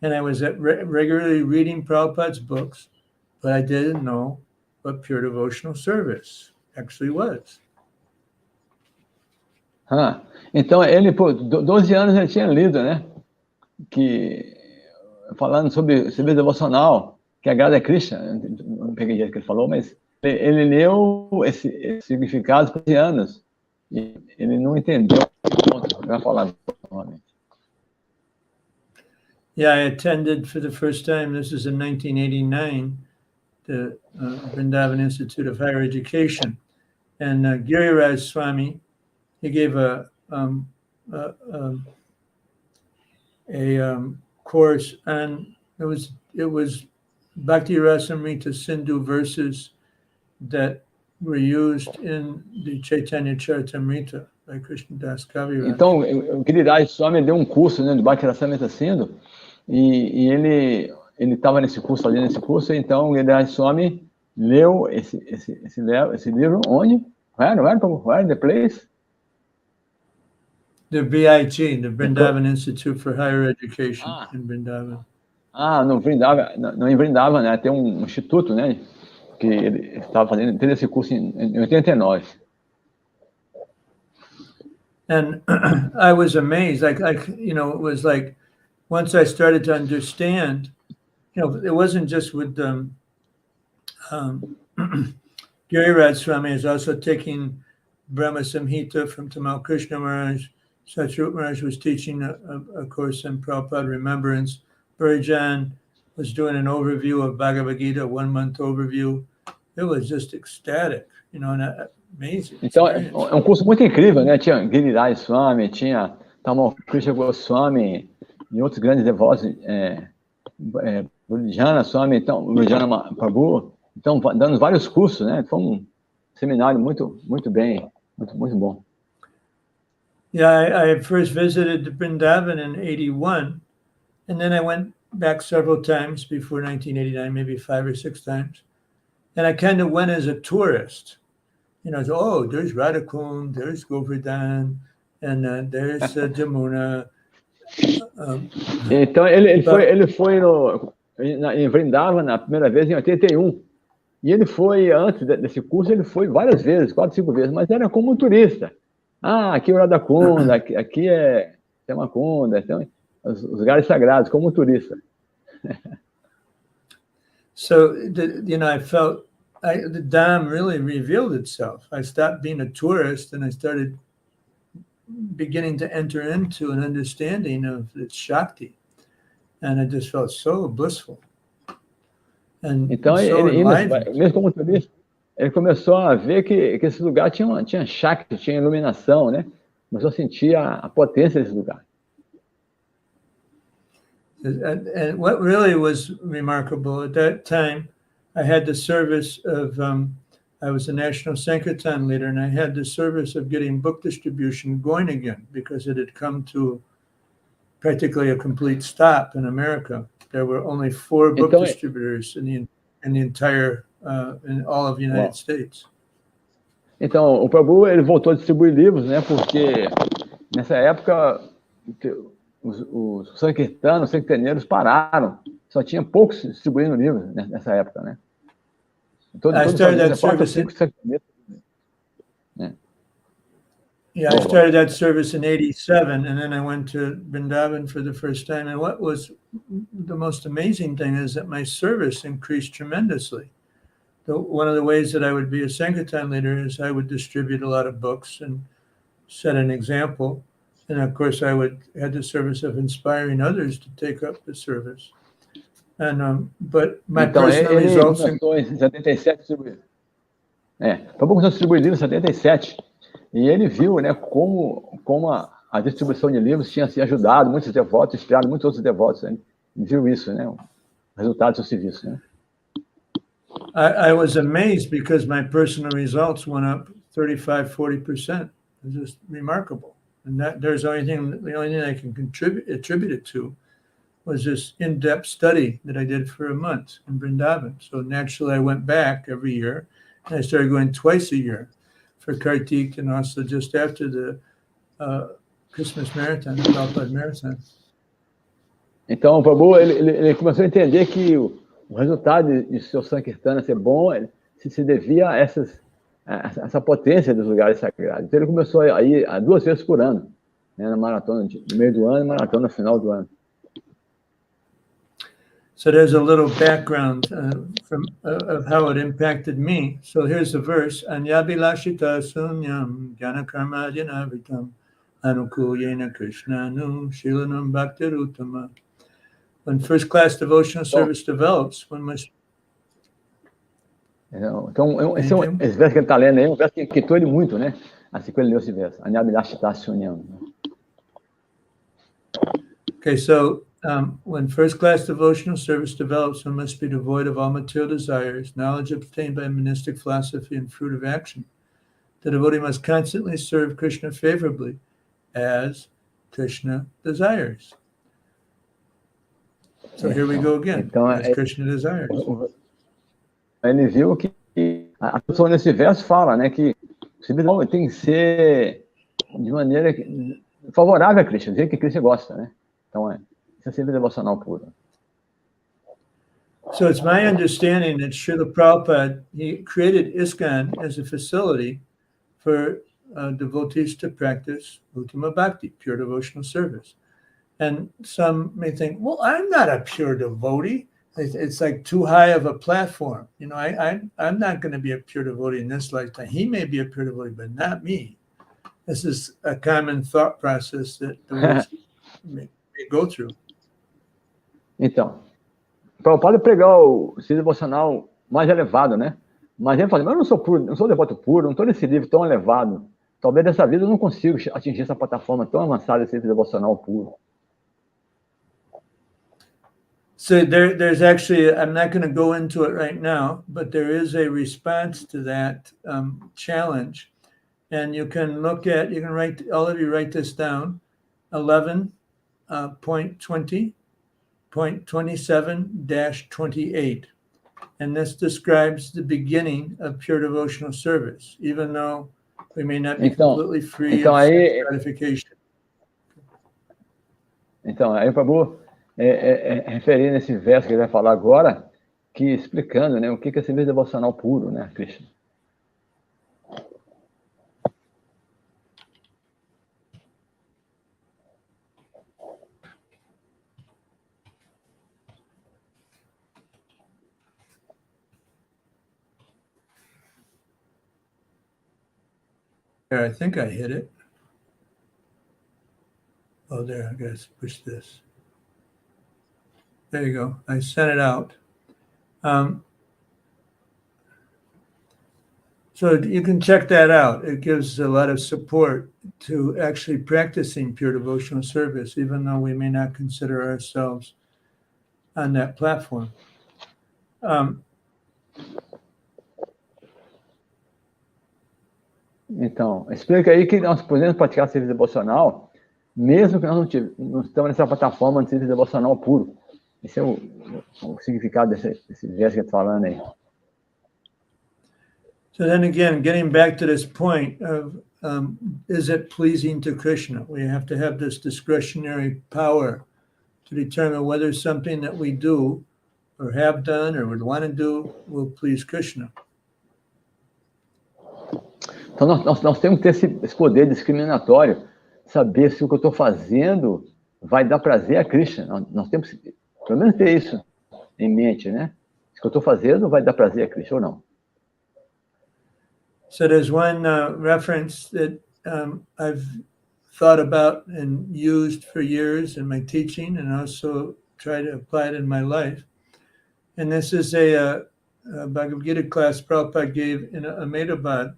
and I was regularly reading Prabhupada's books, but I didn't know what pure devotional service actually was. Então, ele, por 12 anos, ele tinha lido, né? Que, falando sobre serviço devocional, que agrada a Krishna, não peguei o jeito que ele falou, mas ele leu esse significado por 12 anos, e ele não entendeu o ponto, vai falar novamente. Yeah, I attended for the first time, this is in 1989, the Vrindavan Institute of Higher Education. And Giriraj Swami, he gave a course, and it was Bhakti Rasamrita Sindhu verses that were used in the Chaitanya Charitamrita by Krishna Das Kaviraj. Então, o Giriraj Swami deu curso, né, de Bhakti Rasamrita Sindhu, e ele estava nesse curso, ali nesse curso, então o Giriraj Swami leu esse livro, onde? Where the place? The BIT, the Vrindavan Institute for Higher Education in Vrindavan. No Vrindavan, não em Vrindavan, né? Tem um instituto, né? Que ele estava fazendo esse curso em 89. And I was amazed. Like, you know, it was like once I started to understand, you know, it wasn't just with Giriraj Swami is also taking Brahma Samhita from Tamal Krishna Maharaj. Satyrup Maharaj was teaching a course in Prabhupada Remembrance. Burijan was doing an overview of Bhagavad Gita, 1 month overview. It was just ecstatic, you know, and amazing. Então, é curso muito incrível, né? Tinha Giriraj Swami, tinha Tamal Krishna Goswami e outros grandes devotos, Burijana Swami, então, Burijana Prabhu, então, dando vários cursos, né? Foi um seminário muito bom. Yeah, I first visited Vrindavan in 81, and then I went back several times before 1989, maybe 5 or 6 times. And I kind of went as a tourist. You know, so, there's Radhakund, there's Govardhan, and there's Jamuna. Então, ele foi em Vrindavan na primeira vez em 81. E ele foi, antes desse curso, ele foi várias vezes, 4, 5 vezes, mas era como um turista. Aqui é o Radhakunda, aqui é Temacunda, os lugares sagrados, como um turista. So, you know, I felt the Dham really revealed itself. I stopped being a tourist and I started beginning to enter into an understanding of its Shakti. And I just felt so blissful. And então, so mesmo como turista, ele começou a ver que esse lugar tinha Shakti, tinha iluminação, né? Começou a sentir a potência desse lugar. And what really was remarkable at that time, I had the service of, I was a national Sankirtan leader, and I had the service of getting book distribution going again because it had come to practically a complete stop in America. There were only 4 book distributors in the entire, in all of the United States. Então, o Prabhu, ele voltou a distribuir livros, né? Porque nessa época os sankirtaneiros pararam. Só tinha poucos distribuindo livros nessa época, né? I started that service. Yeah, I started that service in 87, and then I went to Vrindavan for the first time. And what was the most amazing thing is that my service increased tremendously. One of the ways that I would be a Sankirtan leader is I would distribute a lot of books and set an example. And of course, I had the service of inspiring others to take up the service. And but my personal results. Começou em 77 Prabhu começou a distribuir livros em 77. E ele viu, né, como a distribuição de livros tinha se ajudado muitos devotos, inspirado muitos outros devotos. Né? Ele viu isso, né, o resultado do seu serviço. Né? I was amazed because my personal results went up 35-40%. It was just remarkable. And that the only thing I can attribute it to was this in-depth study that I did for a month in Vrindavan. So naturally, I went back every year, and I started going twice a year for Kartik and also just after the Christmas Marathon, the Prabhupada Marathon. Então, o Prabhu, ele começou a entender que o resultado de seu Sankirtana ser bom se devia a essa potência dos lugares sagrados. Então, ele começou a ir 2 vezes por ano, né, na maratona no meio do ano e maratona no final do ano. So there's a little background of how it impacted me. So here's the verse: Anyabilashita sunyam gyanakarma janavitam anukulyena krishnanu shilanam bhaktirutama. When first-class devotional service develops, one must... Então, esse verso que ele está lendo aí é um verso que quitou ele muito, né? Assim que ele leu esse verso. Anyabilashita sunyam. Okay, so when first-class devotional service develops, one must be devoid of all material desires, knowledge obtained by monistic philosophy, and fruit of action. The devotee must constantly serve Krishna favorably, as Krishna desires. So here we go again, então, as Krishna desires. Ele viu que a pessoa nesse verso fala, né, que o tem que ser de maneira favorável a Krishna, dizer que Krishna gosta, né? Então, isso é sempre devocional puro. So it's my understanding that Srila Prabhupada, he created ISKCON as a facility for devotees to practice Uttama Bhakti, pure devotional service. And some may think, well, I'm not a pure devotee. It's like too high of a platform. You know, I'm not going to be a pure devotee in this lifetime. He may be a pure devotee, but not me. This is a common thought process that devotees may go through. Então, o Prabhupada pregar o sentido devocional mais elevado, né? Mas ele fala, mas eu não sou puro, não sou devoto puro, não estou nesse nível tão elevado. Talvez dessa vida eu não consiga atingir essa plataforma tão avançada, esse devocional puro. So there's actually, I'm not going to go into it right now, but there is a response to that challenge. And you can look at, you can write, all of you write this down, 11.20.27-28. And this describes the beginning of pure devotional service, even though we may not be completely free of gratification. Então, aí o Prabhu referir nesse verso que ele vai falar agora, que explicando, né, o que é serviço devocional puro, né, Krishna. I think I hit it. Oh, there, I gotta push this. There you go. I sent it out. So you can check that out. It gives a lot of support to actually practicing pure devotional service, even though we may not consider ourselves on that platform. Então, explica aí que nós podemos praticar serviço devocional, mesmo que nós não estamos nessa plataforma de serviço devocional puro. Esse é o significado desse verso que eu estou falando aí. So then again, getting back to this point of, is it pleasing to Krishna? We have to have this discretionary power to determine whether something that we do or have done or would want to do will please Krishna. Então, nós temos que ter esse poder discriminatório, saber se o que eu estou fazendo vai dar prazer a Krishna. Nós temos que, pelo menos, ter isso em mente, né? Se o que eu estou fazendo vai dar prazer a Krishna ou não. So there's one reference that I've thought about and used for years in my teaching and also try to apply it in my life. And this is a Bhagavad Gita class Prabhupada gave in Ahmedabad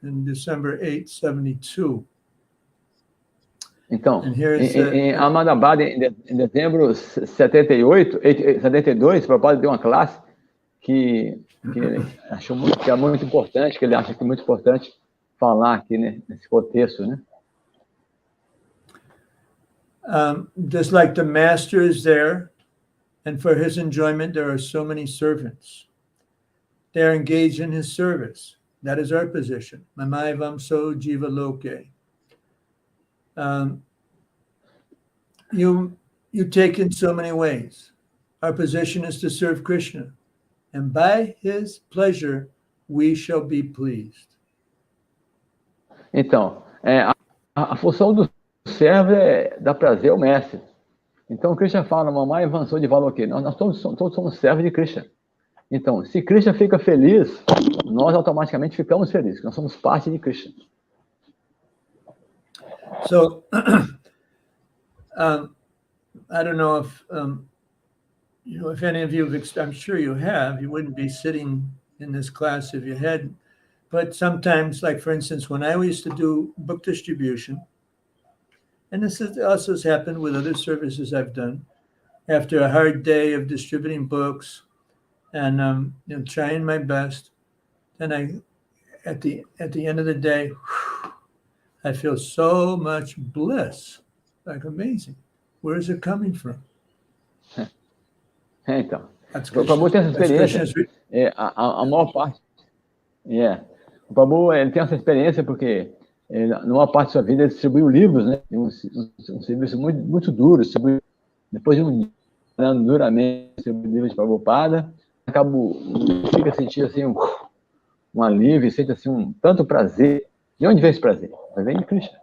in December 8, 72. Então, em Ahmedabad, em dezembro 72, o Prabhupada deu uma classe que ele achou que é muito importante, que ele acha que é muito importante falar aqui, né, nesse contexto, né? Just like the master is there, and for his enjoyment, there are so many servants. They are engaged in his service. That is our position. Mamaivam so jiva loke. You take in so many ways. Our position is to serve Krishna, and by his pleasure, we shall be pleased. Então, a função do servo é dar prazer ao mestre. Então, Krishna fala, mamãe avançou de valor aqui. Nós todos somos servos de Krishna. Então, se Krishna fica feliz, nós automaticamente ficamos felizes. Nós somos parte de Krishna. So, I don't know if if any of you have, I'm sure you have, you wouldn't be sitting in this class if you hadn't. But sometimes, like for instance, when I used to do book distribution, and this also has happened with other services I've done, after a hard day of distributing books and trying my best, then at the end of the day, I feel so much bliss, like amazing. Where is it coming from? Então, o Prabhu tem essa experiência, a maior parte, o Prabhu ele tem essa experiência porque numa parte da sua vida ele distribuiu livros, né? Um serviço muito duro, depois de um dia trabalhando duramente, distribuiu livros de Prabhupada, fica sentindo assim um alívio, sente assim tanto prazer. De onde vem esse prazer? Vem de Krishna.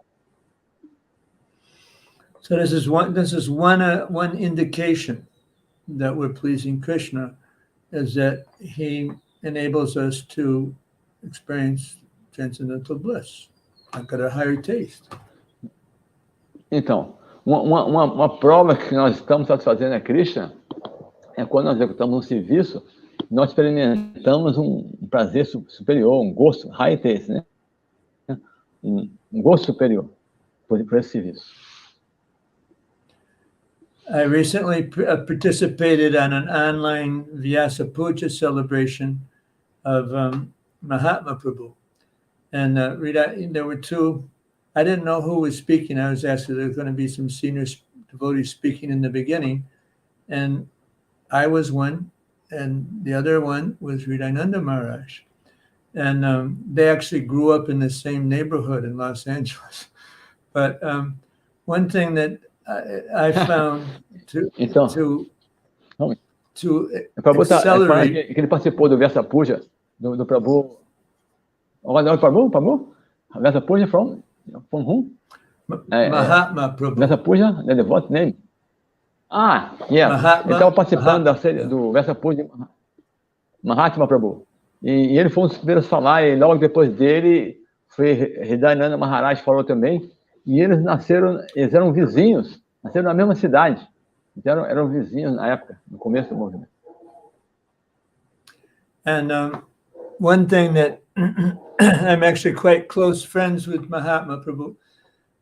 So this is one indication that we're pleasing Krishna, is that he enables us to experience transcendental bliss, like at a higher taste. Então, uma prova que nós estamos satisfazendo a Krishna é quando nós executamos um serviço, nós experimentamos um prazer superior, um gosto, high taste, né? Um gosto superior por esse serviço. I recently participated on an online Vyasa Puja celebration of Mahatma Prabhu. And there were two, I didn't know who was speaking. I was asked if there were going to be some senior devotees speaking in the beginning. And I was one, and the other one was Hridayananda Maharaj. And they actually grew up in the same neighborhood in Los Angeles. But one thing that I found to accelerate. Que ele participou do Vyasa Puja, do Prabhu. Olha, Prabhu? Vyasa Puja from whom? Mahatma Prabhu. Vyasa Puja, the devote name. Ele estava participando do Vyasa Puja de Mahatma Prabhu. E ele foi um dos primeiros a falar, e logo depois dele, foi Hridayananda Maharaj falou também. E eles eram vizinhos, nasceram na mesma cidade. Então, eram vizinhos na época, no começo do movimento. And one thing that I'm actually quite close friends with Mahatma Prabhu,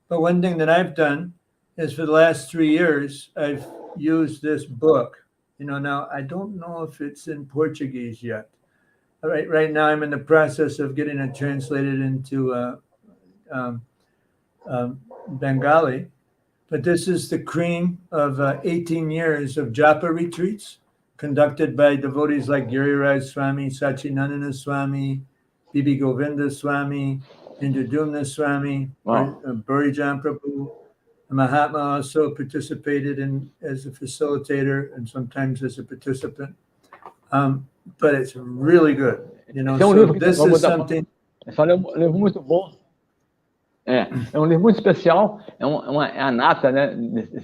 but one thing that I've done is for the last 3 years, I've used this book. Now I don't know if it's in Portuguese yet. Right now I'm in the process of getting it translated into Bengali, but this is the cream of 18 years of japa retreats conducted by devotees like Giriraj Swami, Sachinandana Swami, Bibi Govinda Swami, Indradumna Swami, Burijan Prabhu. Mahatma also participated as a facilitator and sometimes as a participant. But it's really good. So this is something. É um livro muito bom. É um livro muito especial, é a nata, né,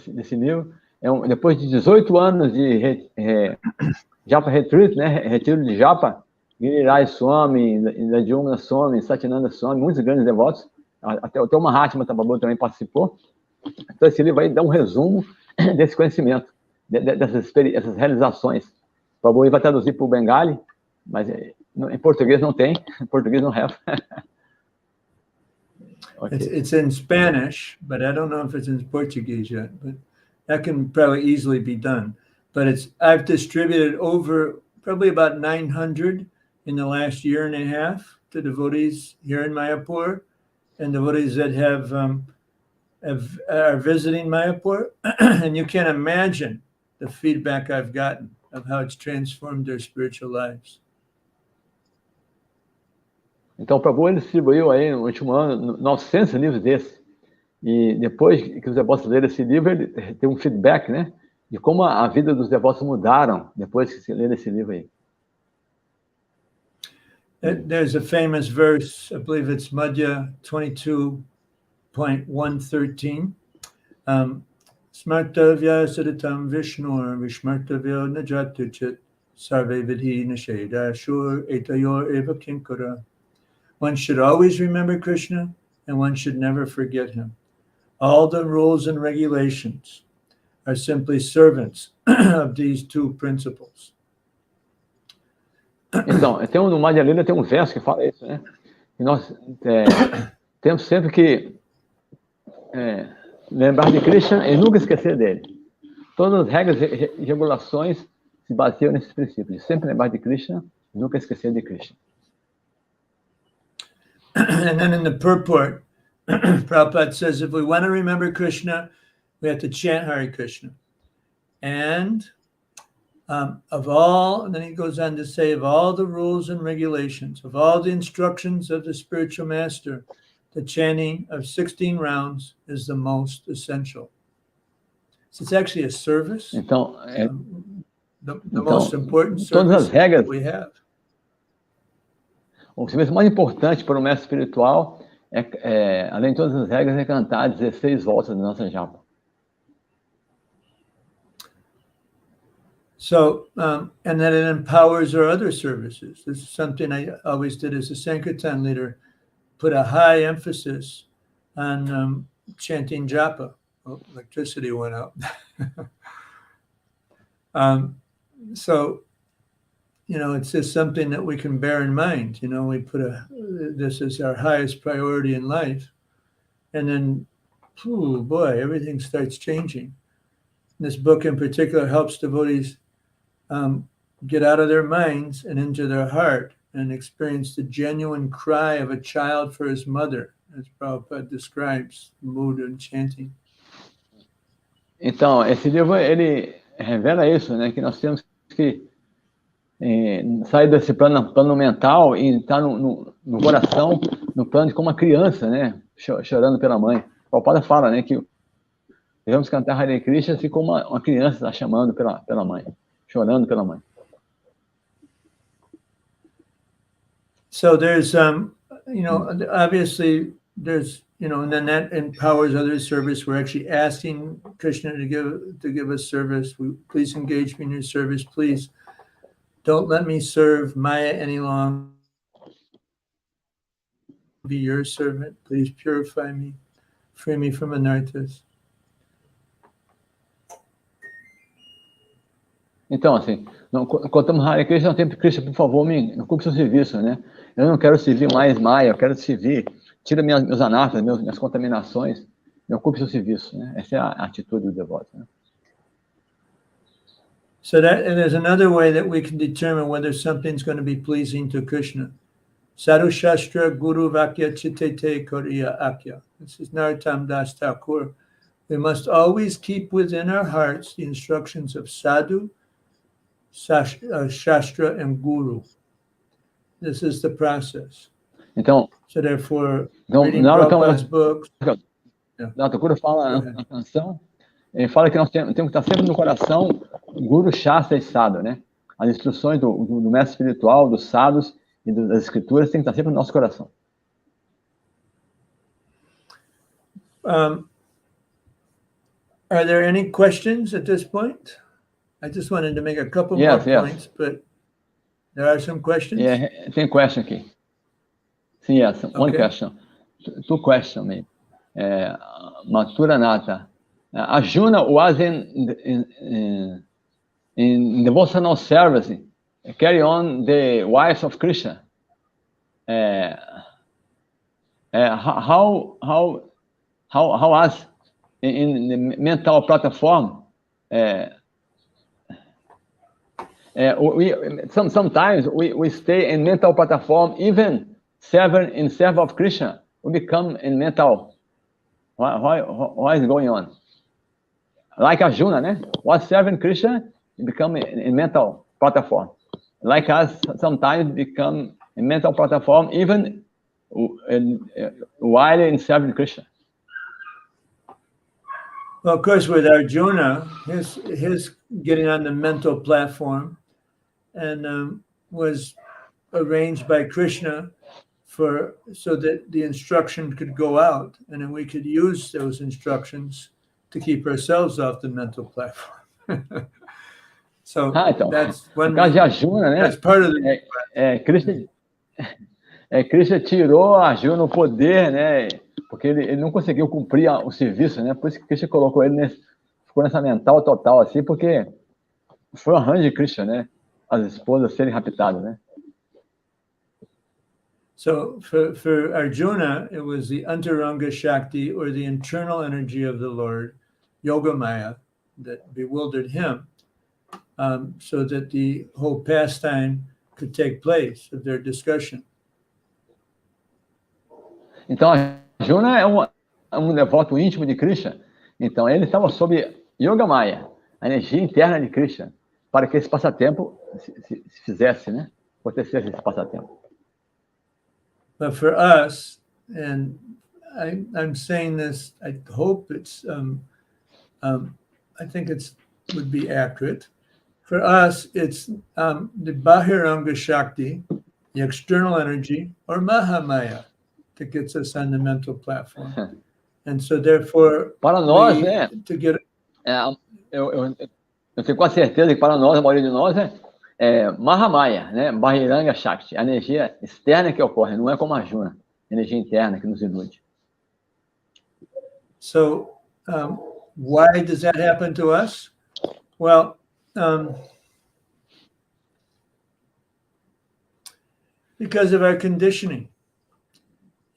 desse livro. Depois de 18 anos de Japa Retreat, né, retiro de Japa, Giriraj Swami, Indradumna Swami, Satinanda Swami, muitos grandes devotos, até o Mahatma também participou. Então esse livro aí dá um resumo desse conhecimento, dessas realizações. O Prabhu vai traduzir para o Bengali, mas em português não tem, em português não have. Okay. It's in Spanish, but I don't know if it's in Portuguese yet. But that can probably easily be done. But I've distributed over probably about 900 in the last year and a half to devotees here in Mayapur, and devotees that have are visiting Mayapur, and you can't imagine the feedback I've gotten of how it's transformed their spiritual lives. Então, o Prabhu ele distribuiu aí no último ano 900 livros desses. E depois que os devotos leram esse livro, ele tem um feedback, né? De como a vida dos devotos mudaram depois que se leram esse livro aí. There's a famous verse, I believe it's Madhya 22.113. Smartavya sadatam vishnur vishmartavya najatuchit sarve vidhi nasheda shur etayor eva kinkara. One should always remember Krishna and one should never forget him. All the rules and regulations are simply servants of these two principles. Então, no Madhya Lila tem um verso que fala isso, né? Que nós temos sempre que lembrar de Krishna e nunca esquecer dele. Todas as regras e regulações se baseiam nesses princípios. Sempre lembrar de Krishna e nunca esquecer de Krishna. And then in the purport, Prabhupada says, if we want to remember Krishna, we have to chant Hare Krishna. And of all, and then he goes on to say, of all the rules and regulations, of all the instructions of the spiritual master, the chanting of 16 rounds is the most essential. So it's actually a service. Então, the most important service that we have. O serviço mais importante para o mestre espiritual além de todas as regras, é cantar 16 voltas da nossa japa. So, and that it empowers our other services. This is something I always did as a Sankirtan leader, put a high emphasis on chanting japa. Oh, electricity went out. So, you know, it's just something that we can bear in mind. You know, we put this is our highest priority in life. And then, oh boy, everything starts changing. This book in particular helps devotees get out of their minds and into their heart and experience the genuine cry of a child for his mother, as Prabhupada describes the mood in chanting. Então, esse livro, ele revela isso, né? Que nós temos que sair desse plano mental e entrar no coração, no plano de como uma criança, né? Chorando pela mãe. O Prabhupada fala, né? Que devemos cantar Hare Krishna assim como uma criança está chamando pela mãe, chorando pela mãe. So there's, you know, obviously there's, you know, and then that empowers other service. We're actually asking Krishna to give us service. Please engage me in your service. Please don't let me serve Maya any longer. Be your servant. Please purify me. Free me from anarthas. Então, assim, contamos Hare Krishna, tempo Krishna, por favor, me ocupe seu serviço, né? Eu não quero servir mais Maya, eu quero servir, tira meus anartas, minhas contaminações, me ocupe seu serviço, né? Essa é a atitude do devoto, né? So that, and there's another way that we can determine whether something's going to be pleasing to Krishna. Sadhu Shastra Guru Vakya Chitete Koriya Akya. This is Narottam Das Thakur. We must always keep within our hearts the instructions of Sadhu, Shastra, and Guru. This is the process. Então, so therefore, reading Prabhupada's books. Thakur fala na canção, ele fala que nós temos que estar sempre no coração Guru, Shastra e Sadhu, né? As instruções do mestre espiritual, dos sadhus e das escrituras tem que estar sempre no nosso coração. Are there any questions at this point? I just wanted to make a couple more points, but there are some questions? Yeah, tem question aqui. Sim, yes, one question. Two questions, maybe. Mathura Nata. Arjuna was in devotional service, carry on the wives of Krishna. How was in the mental platform? Sometimes we stay in mental platform, even serve of Krishna. We become in mental What is going on? Like Arjuna, né? Was serving Krishna become a mental platform. Like us, sometimes become a mental platform even while in serving Krishna. Well, of course, with Arjuna, his getting on the mental platform and was arranged by Krishna so that the instruction could go out, and then we could use those instructions to keep ourselves off the mental platform. So então, that's one. No caso de Arjuna, né? That's part of the. Krishna tirou Arjuna o poder, né? Porque ele não conseguiu cumprir o serviço, né? Por isso que Krishna colocou ele ficou nessa mental total assim, porque foi o arranjo de Krishna, né? As esposas serem raptadas, né? So for Arjuna, it was the Antaranga Shakti, or the internal energy of the Lord, Yogamaya, that bewildered him, so that the whole pastime could take place of their discussion. Então, Arjuna é um devoto íntimo de Krishna. Então, ele estava sob Yogamaya, a energia interna de Krishna, para que esse passatempo se fizesse, né? Acontecesse esse passatempo. But for us, and I'm saying this, I hope it's, I think would be accurate. For us, it's the Bahiranga Shakti, the external energy, or Mahamaya, that gets us on the mental platform. And so therefore, para nós, né? To get... eu tenho quase certeza que para nós, a maioria de nós, Mahamaya, né? Bahiranga Shakti, a energia externa que ocorre, não é como Arjuna, energia interna que nos ilude. So, why does that happen to us? Well, because of our conditioning.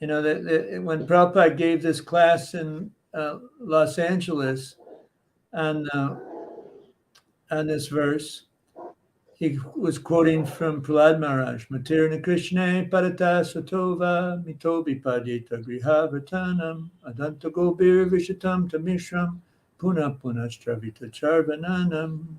You know, when Prabhupada gave this class in Los Angeles on this verse, he was quoting from Prahlad Maharaj, Matirna Krishna Padata Satova Mitobi Padita Grihavatanam Adanta Gobir Vishatam Tamishram Puna Stravita Charvananam.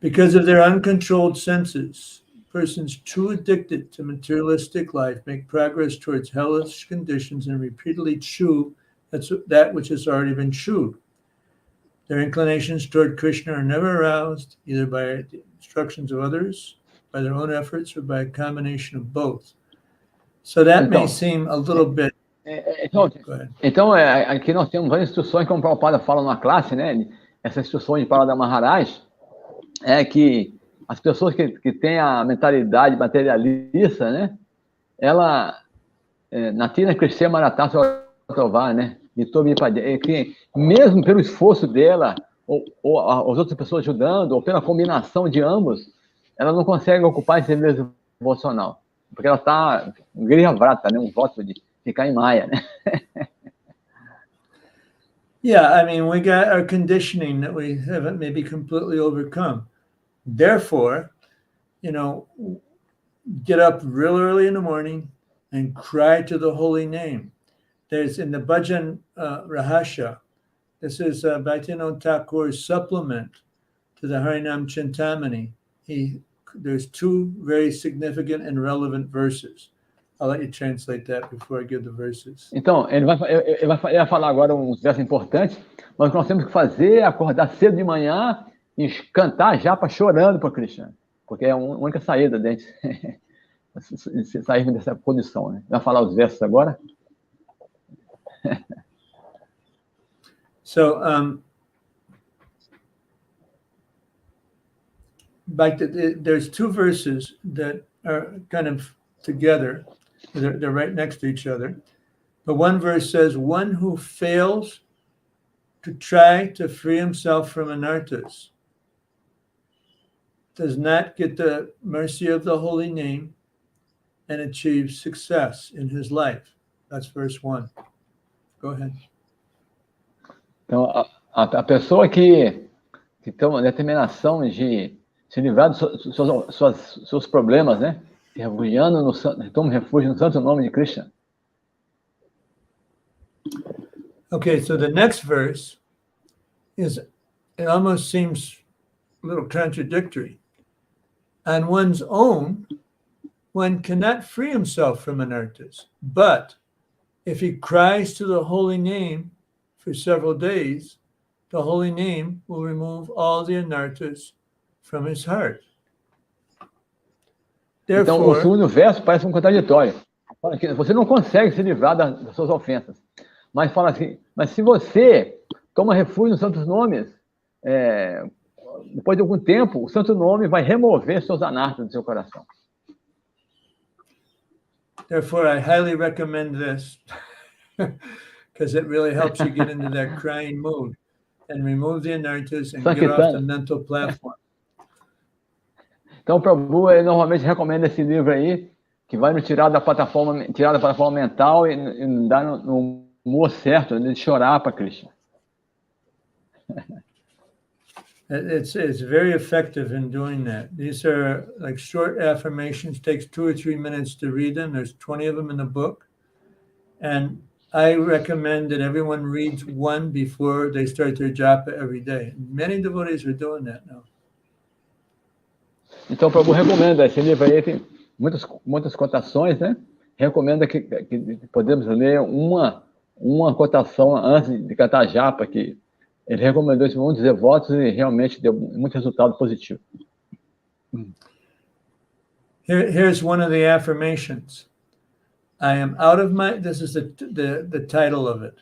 Because of their uncontrolled senses, persons too addicted to materialistic life make progress towards hellish conditions and repeatedly chew that which has already been chewed. Their inclinations toward Krishna are never aroused, either by the instructions of others, by their own efforts, or by a combination of both. So that may seem a little bit... Então, aqui nós temos várias instruções, como o Prabhupada fala na classe, né? Essas instruções de palavra da Maharaj, é que as pessoas que têm a mentalidade materialista, né? Ela, Natina Krishna Maratá Sotová, né? Que mesmo pelo esforço dela, ou as outras pessoas ajudando, ou pela combinação de ambos, ela não consegue ocupar esse nível devocional. Porque ela está grihavrata, né? Um voto de ficar em Maya, né? Yeah, I mean, we got our conditioning that we haven't maybe completely overcome. Therefore, you know, get up real early in the morning and cry to the holy name. There's in the Bhajan Rahasya, this is Bhaktivinoda Thakur's supplement to the Harinam Chintamani. There's two very significant and relevant verses. I'll let you translate that before I give the verses. Então, ele vai falar agora uns versos importantes, mas nós temos que fazer é acordar cedo de manhã e cantar japa chorando para Krishna, porque é a única saída dentro de sair dessa condição, né? Vai falar os versos agora? So, there's two verses that are kind of together. They're right next to each other. But one verse says, one who fails to try to free himself from anarthas does not get the mercy of the holy name and achieve success in his life. That's verse 1. Go ahead. Então, a pessoa que tem uma determinação de se livrar dos seus problemas, né? Toma refúgio no santo nome de Krishna. Okay, so the next verse it almost seems a little contradictory. On one's own, one cannot free himself from anarthas, but if he cries to the holy name for several days, the holy name will remove all the anarthas from his heart. Então, o segundo verso parece um contraditório. Fala que você não consegue se livrar das suas ofensas. Mas fala assim, mas se você toma refúgio nos santos nomes, depois de algum tempo, o santo nome vai remover seus anarthas do seu coração. Therefore, I highly recommend this because it really helps you get into that crying mood and remove the anarthas and get off the mental platform. Então, o Prabhu normalmente recomenda esse livro aí, que vai nos tirar da plataforma mental e nos dar no humor certo de chorar para Krishna. It's very effective in doing that. These are like short affirmations. Takes 2 or 3 minutes to read them. There's 20 of them in the book, and I recommend that everyone reads one before they start their japa every day. Many devotees are doing that now. Então, o Prabhu recomenda esse livro aí, tem muitas cotações, né? Recomenda que podemos ler uma cotação antes de cantar japa, que ele recomendou isso para muitos devotos e realmente deu muito resultado positivo. Here's one of the affirmations. I am out of my, this is the title of it.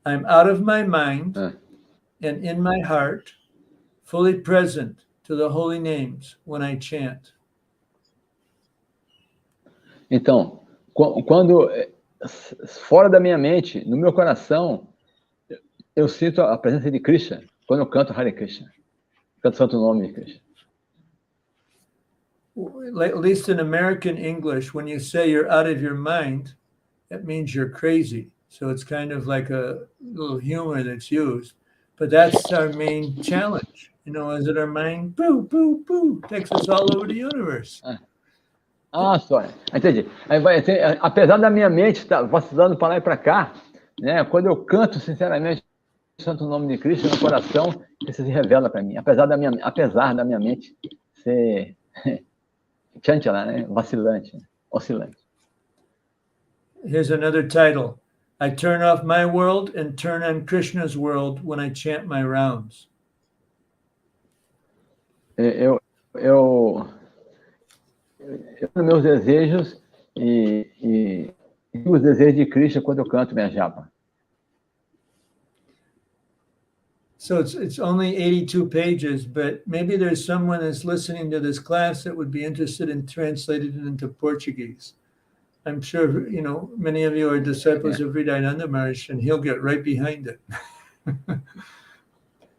I am out of my mind and in my heart, fully present to the holy names when I chant. Então, quando fora da minha mente, no meu coração, eu sinto a presença de Krishna quando eu canto Hare Krishna. Canto o santo nome de Krishna. At least in American English, when you say you're out of your mind, that means you're crazy. So it's kind of like a little humor that's used. But that's our main challenge. You know, is it our mind? Boo, boo, boo. Takes us all over the universe. Só. Entendi. Aí vai ter, apesar da minha mente estar vacilando para lá e para cá, né? Quando eu canto sinceramente o santo nome de Krishna no coração, isso se revela para mim. Apesar da minha mente ser chanchala, né? Vacilante, oscilante. Here's another title. I turn off my world and turn on Krishna's world when I chant my rounds. Eu meus desejos e os desejos de Krishna quando eu canto minha japa. So it's only 82 pages, but maybe there's someone that's listening to this class that would be interested in translating it into Portuguese. I'm sure, you know, many of you are disciples of Hridayananda Maharaj, and he'll get right behind it.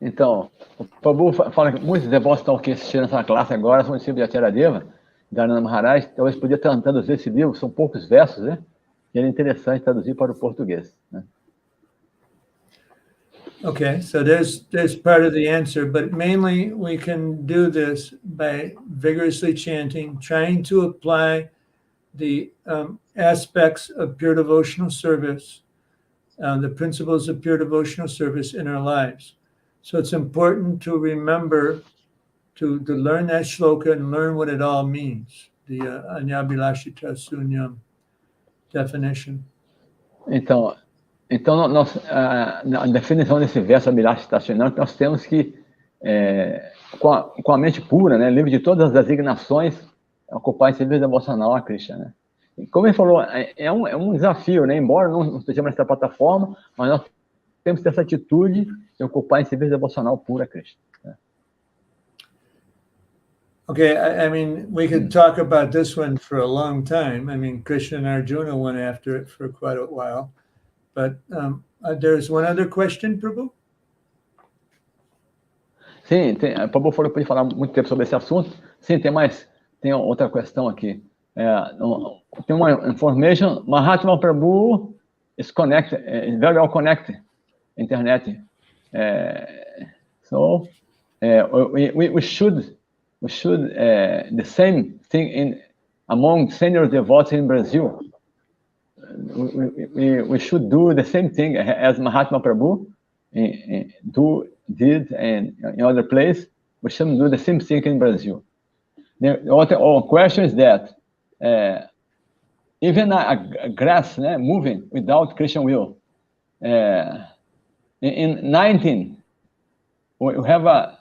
Então, o Prabhu fala que muitos devotos estão aqui assistindo essa classe agora, são discípulos de Acharadeva, da Maharaj, talvez podia traduzir esse livro, são poucos versos, né? E é interessante traduzir para o português, né? Okay, so there's part of the answer, but mainly we can do this by vigorously chanting, trying to apply the aspects of pure devotional service, the principles of pure devotional service in our lives. So it's important to remember to learn that shloka and learn what it all means, the Anyabhilashita Sunyam definition. Então a definição desse verso Abhilashita Sunyam, nós temos que, com a mente pura, né, livre de todas as designações, ocupar esse serviço devocional a Krishna, né? E como ele falou, é um desafio, né? Embora não estejamos nessa plataforma, mas nós temos que ter essa atitude de ocupar esse serviço devocional puro a Krishna, né? Okay, I mean, we could talk about this one for a long time. I mean, Krishna and Arjuna went after it for quite a while. But there's one other question, Prabhu? Sim, o Prabhu falou para ele falar muito tempo sobre esse assunto. Sim, tem outra questão aqui. Tem uma information. Mahatma Prabhu is very well connected internet. So we should the same thing among senior devotees in Brazil. we should do the same thing as Mahatma Prabhu did in other place. We should do the same thing in Brazil. Our question is that even a grass moving without Christian will. In 19, we have a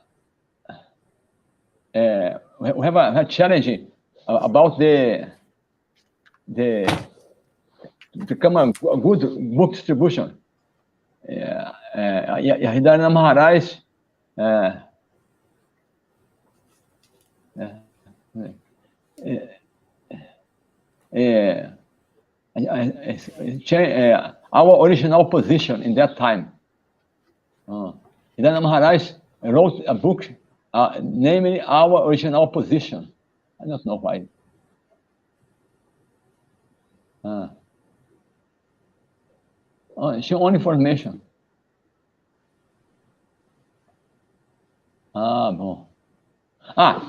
challenge about the become a good book distribution. Hridayana Maharaj our original position in that time. Hridayana Maharaj wrote a book naming our original position. I don't know why. She only information. Bom.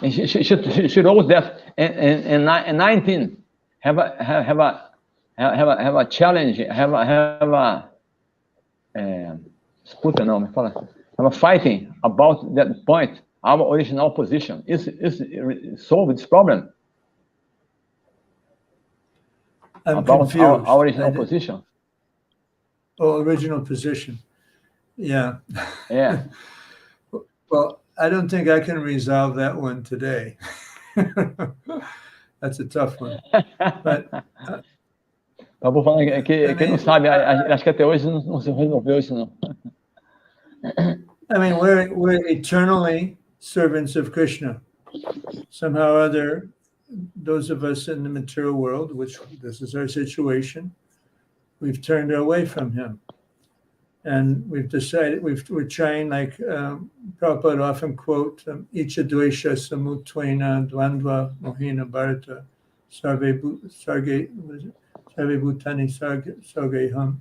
She wrote that in 19 have a challenge, have a fighting about that point, our original position. Is solve this problem? I'm about confused. Our original position. Oh, original position. Yeah. Yeah. Well, I don't think I can resolve that one today. That's a tough one. But Acabou falando que não sabe, acho que até hoje não se resolveu isso não. I mean, we're eternally servants of Krishna. Somehow or other, those of us in the material world, which this is our situation, we've turned away from him. And we've decided, we're trying, like Prabhupada often quote, Icha dvesha samutvaina dvandva mohina bharata sarve bhutani sargeham.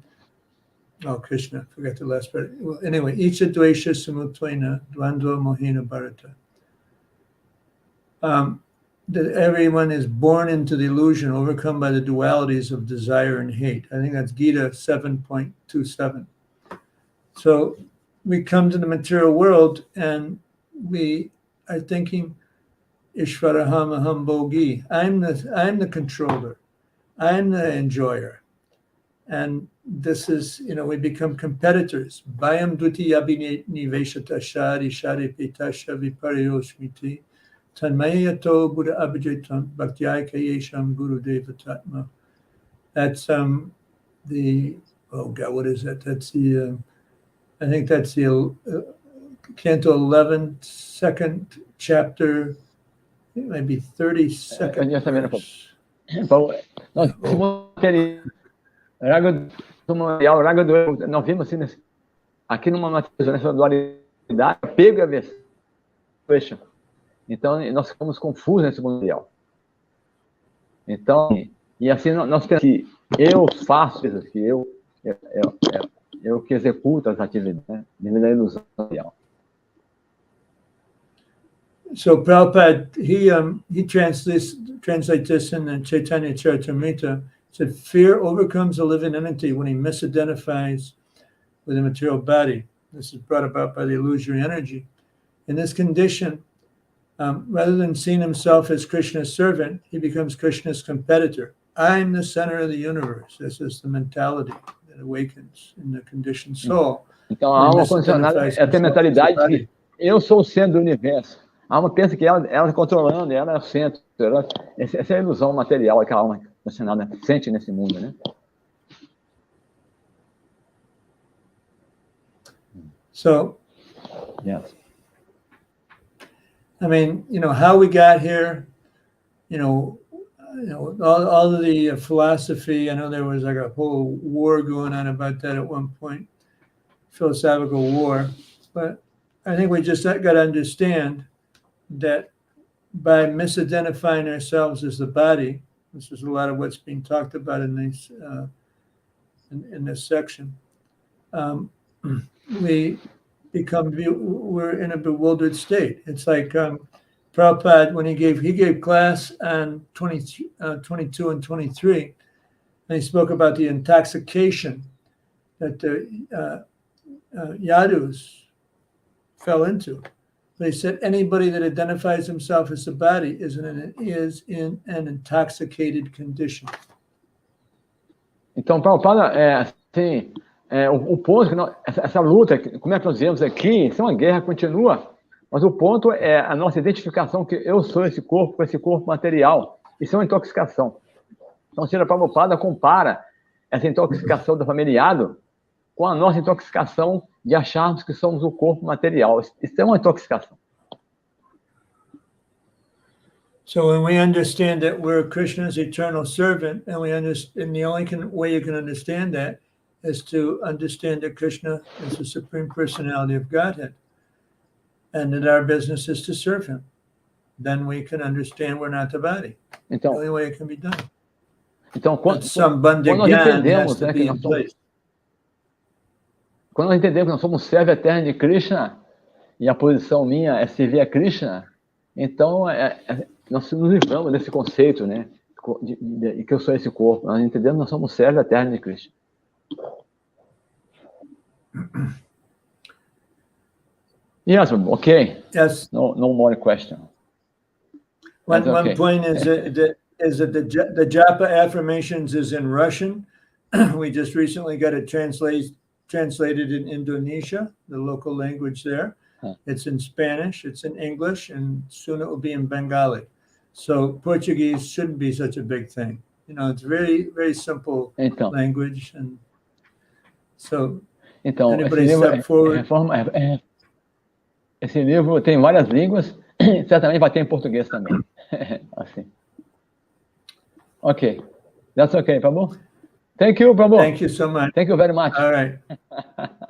Oh, Krishna, forgot the last part. Well, anyway, Icha dvesha samutvaina dvandva mohina bharata. That everyone is born into the illusion, overcome by the dualities of desire and hate. I think that's Gita 7.27. So we come to the material world and we are thinking, Ishvaraham aham bhogi. I'm the controller. I'm the enjoyer. And this is, we become competitors. Bhayam duti abhiniveshata shari shari pitasha viparyoshmiti tanmayato buddha abhijetam bhaktyaya yesham guru devatatma. That's what is that? That's the I think that's the Canto 11, second chapter, it might be 32nd. Nós vimos assim, aqui numa nessa dualidade, pego a versão. Então, nós ficamos confusos nesse material. Então, e assim, nós temos que eu faço isso aqui, eu que executo as atividades, devido à ilusão material. So Prabhupada, he translates this in the Chaitanya Charitamrita. Said, fear overcomes the living entity when he misidentifies with the material body. This is brought about by the illusory energy. In this condition, rather than seeing himself as Krishna's servant, he becomes Krishna's competitor. I'm the center of the universe. This is the mentality that awakens in the conditioned soul. Então, a alma condicionada tem a mentalidade que eu sou o centro do universo. A alma pensa que ela controlando, ela é o centro. Essa é a ilusão material que a alma condicionada sente nesse mundo, né? So, yes. I mean, how we got here, all of the philosophy. I know there was like a whole war going on about that at one point, philosophical war. But I think we just got to understand that by misidentifying ourselves as the body, this is a lot of what's being talked about in these in this section. We're in a bewildered state. It's like Prabhupada, when he gave class on 22 and 23, And he spoke about the intoxication that the Yadus fell into. They said anybody that identifies himself as a body is in an intoxicated condition. Então, Prabhupada, assim, o ponto, essa luta, como é que nós dizemos aqui, isso é uma guerra continua, mas o ponto é a nossa identificação que eu sou esse corpo com esse corpo material. Isso é uma intoxicação. Então, Srila Prabhupada compara essa intoxicação do familiado com a nossa intoxicação de acharmos que somos o corpo material. Isso é uma intoxicação. So when we understand that we're Krishna's eternal servant, and the only way you can understand that is to understand that Krishna is the Supreme Personality of Godhead, and that our business is to serve him. Then we can understand we're not the body. Então, the only way it can be done. Então, quando nós entendemos, né, quando nós entendemos que nós somos servo eterno de Krishna, e a posição minha é servir a Krishna, então nós nos livramos desse conceito, né, de que eu sou esse corpo. Nós entendemos que nós somos servo eterno de Krishna. Yes, okay. Yes. No more question. One point is that the japa affirmations is in Russian. We just recently got it translated in Indonesia, the local language there. It's in Spanish, it's in English, and soon it will be in Bengali. So Portuguese shouldn't be such a big thing. You know, it's very, very simple language. And so anybody step forward. Esse livro tem várias línguas, certamente vai ter em português também. Assim. Okay. That's okay, Prabhu. Thank you, Prabhu. Thank you so much. Thank you very much. All right.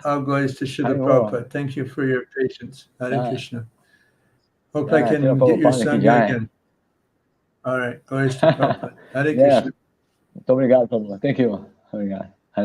All glories to Srila Prabhupada. Thank you for your patience. Hare Krishna. Hope I can get your Sangha again. All right. Glories to Prabhupada. Hare Krishna. Muito obrigado, Prabhupada. Thank you. Obrigado.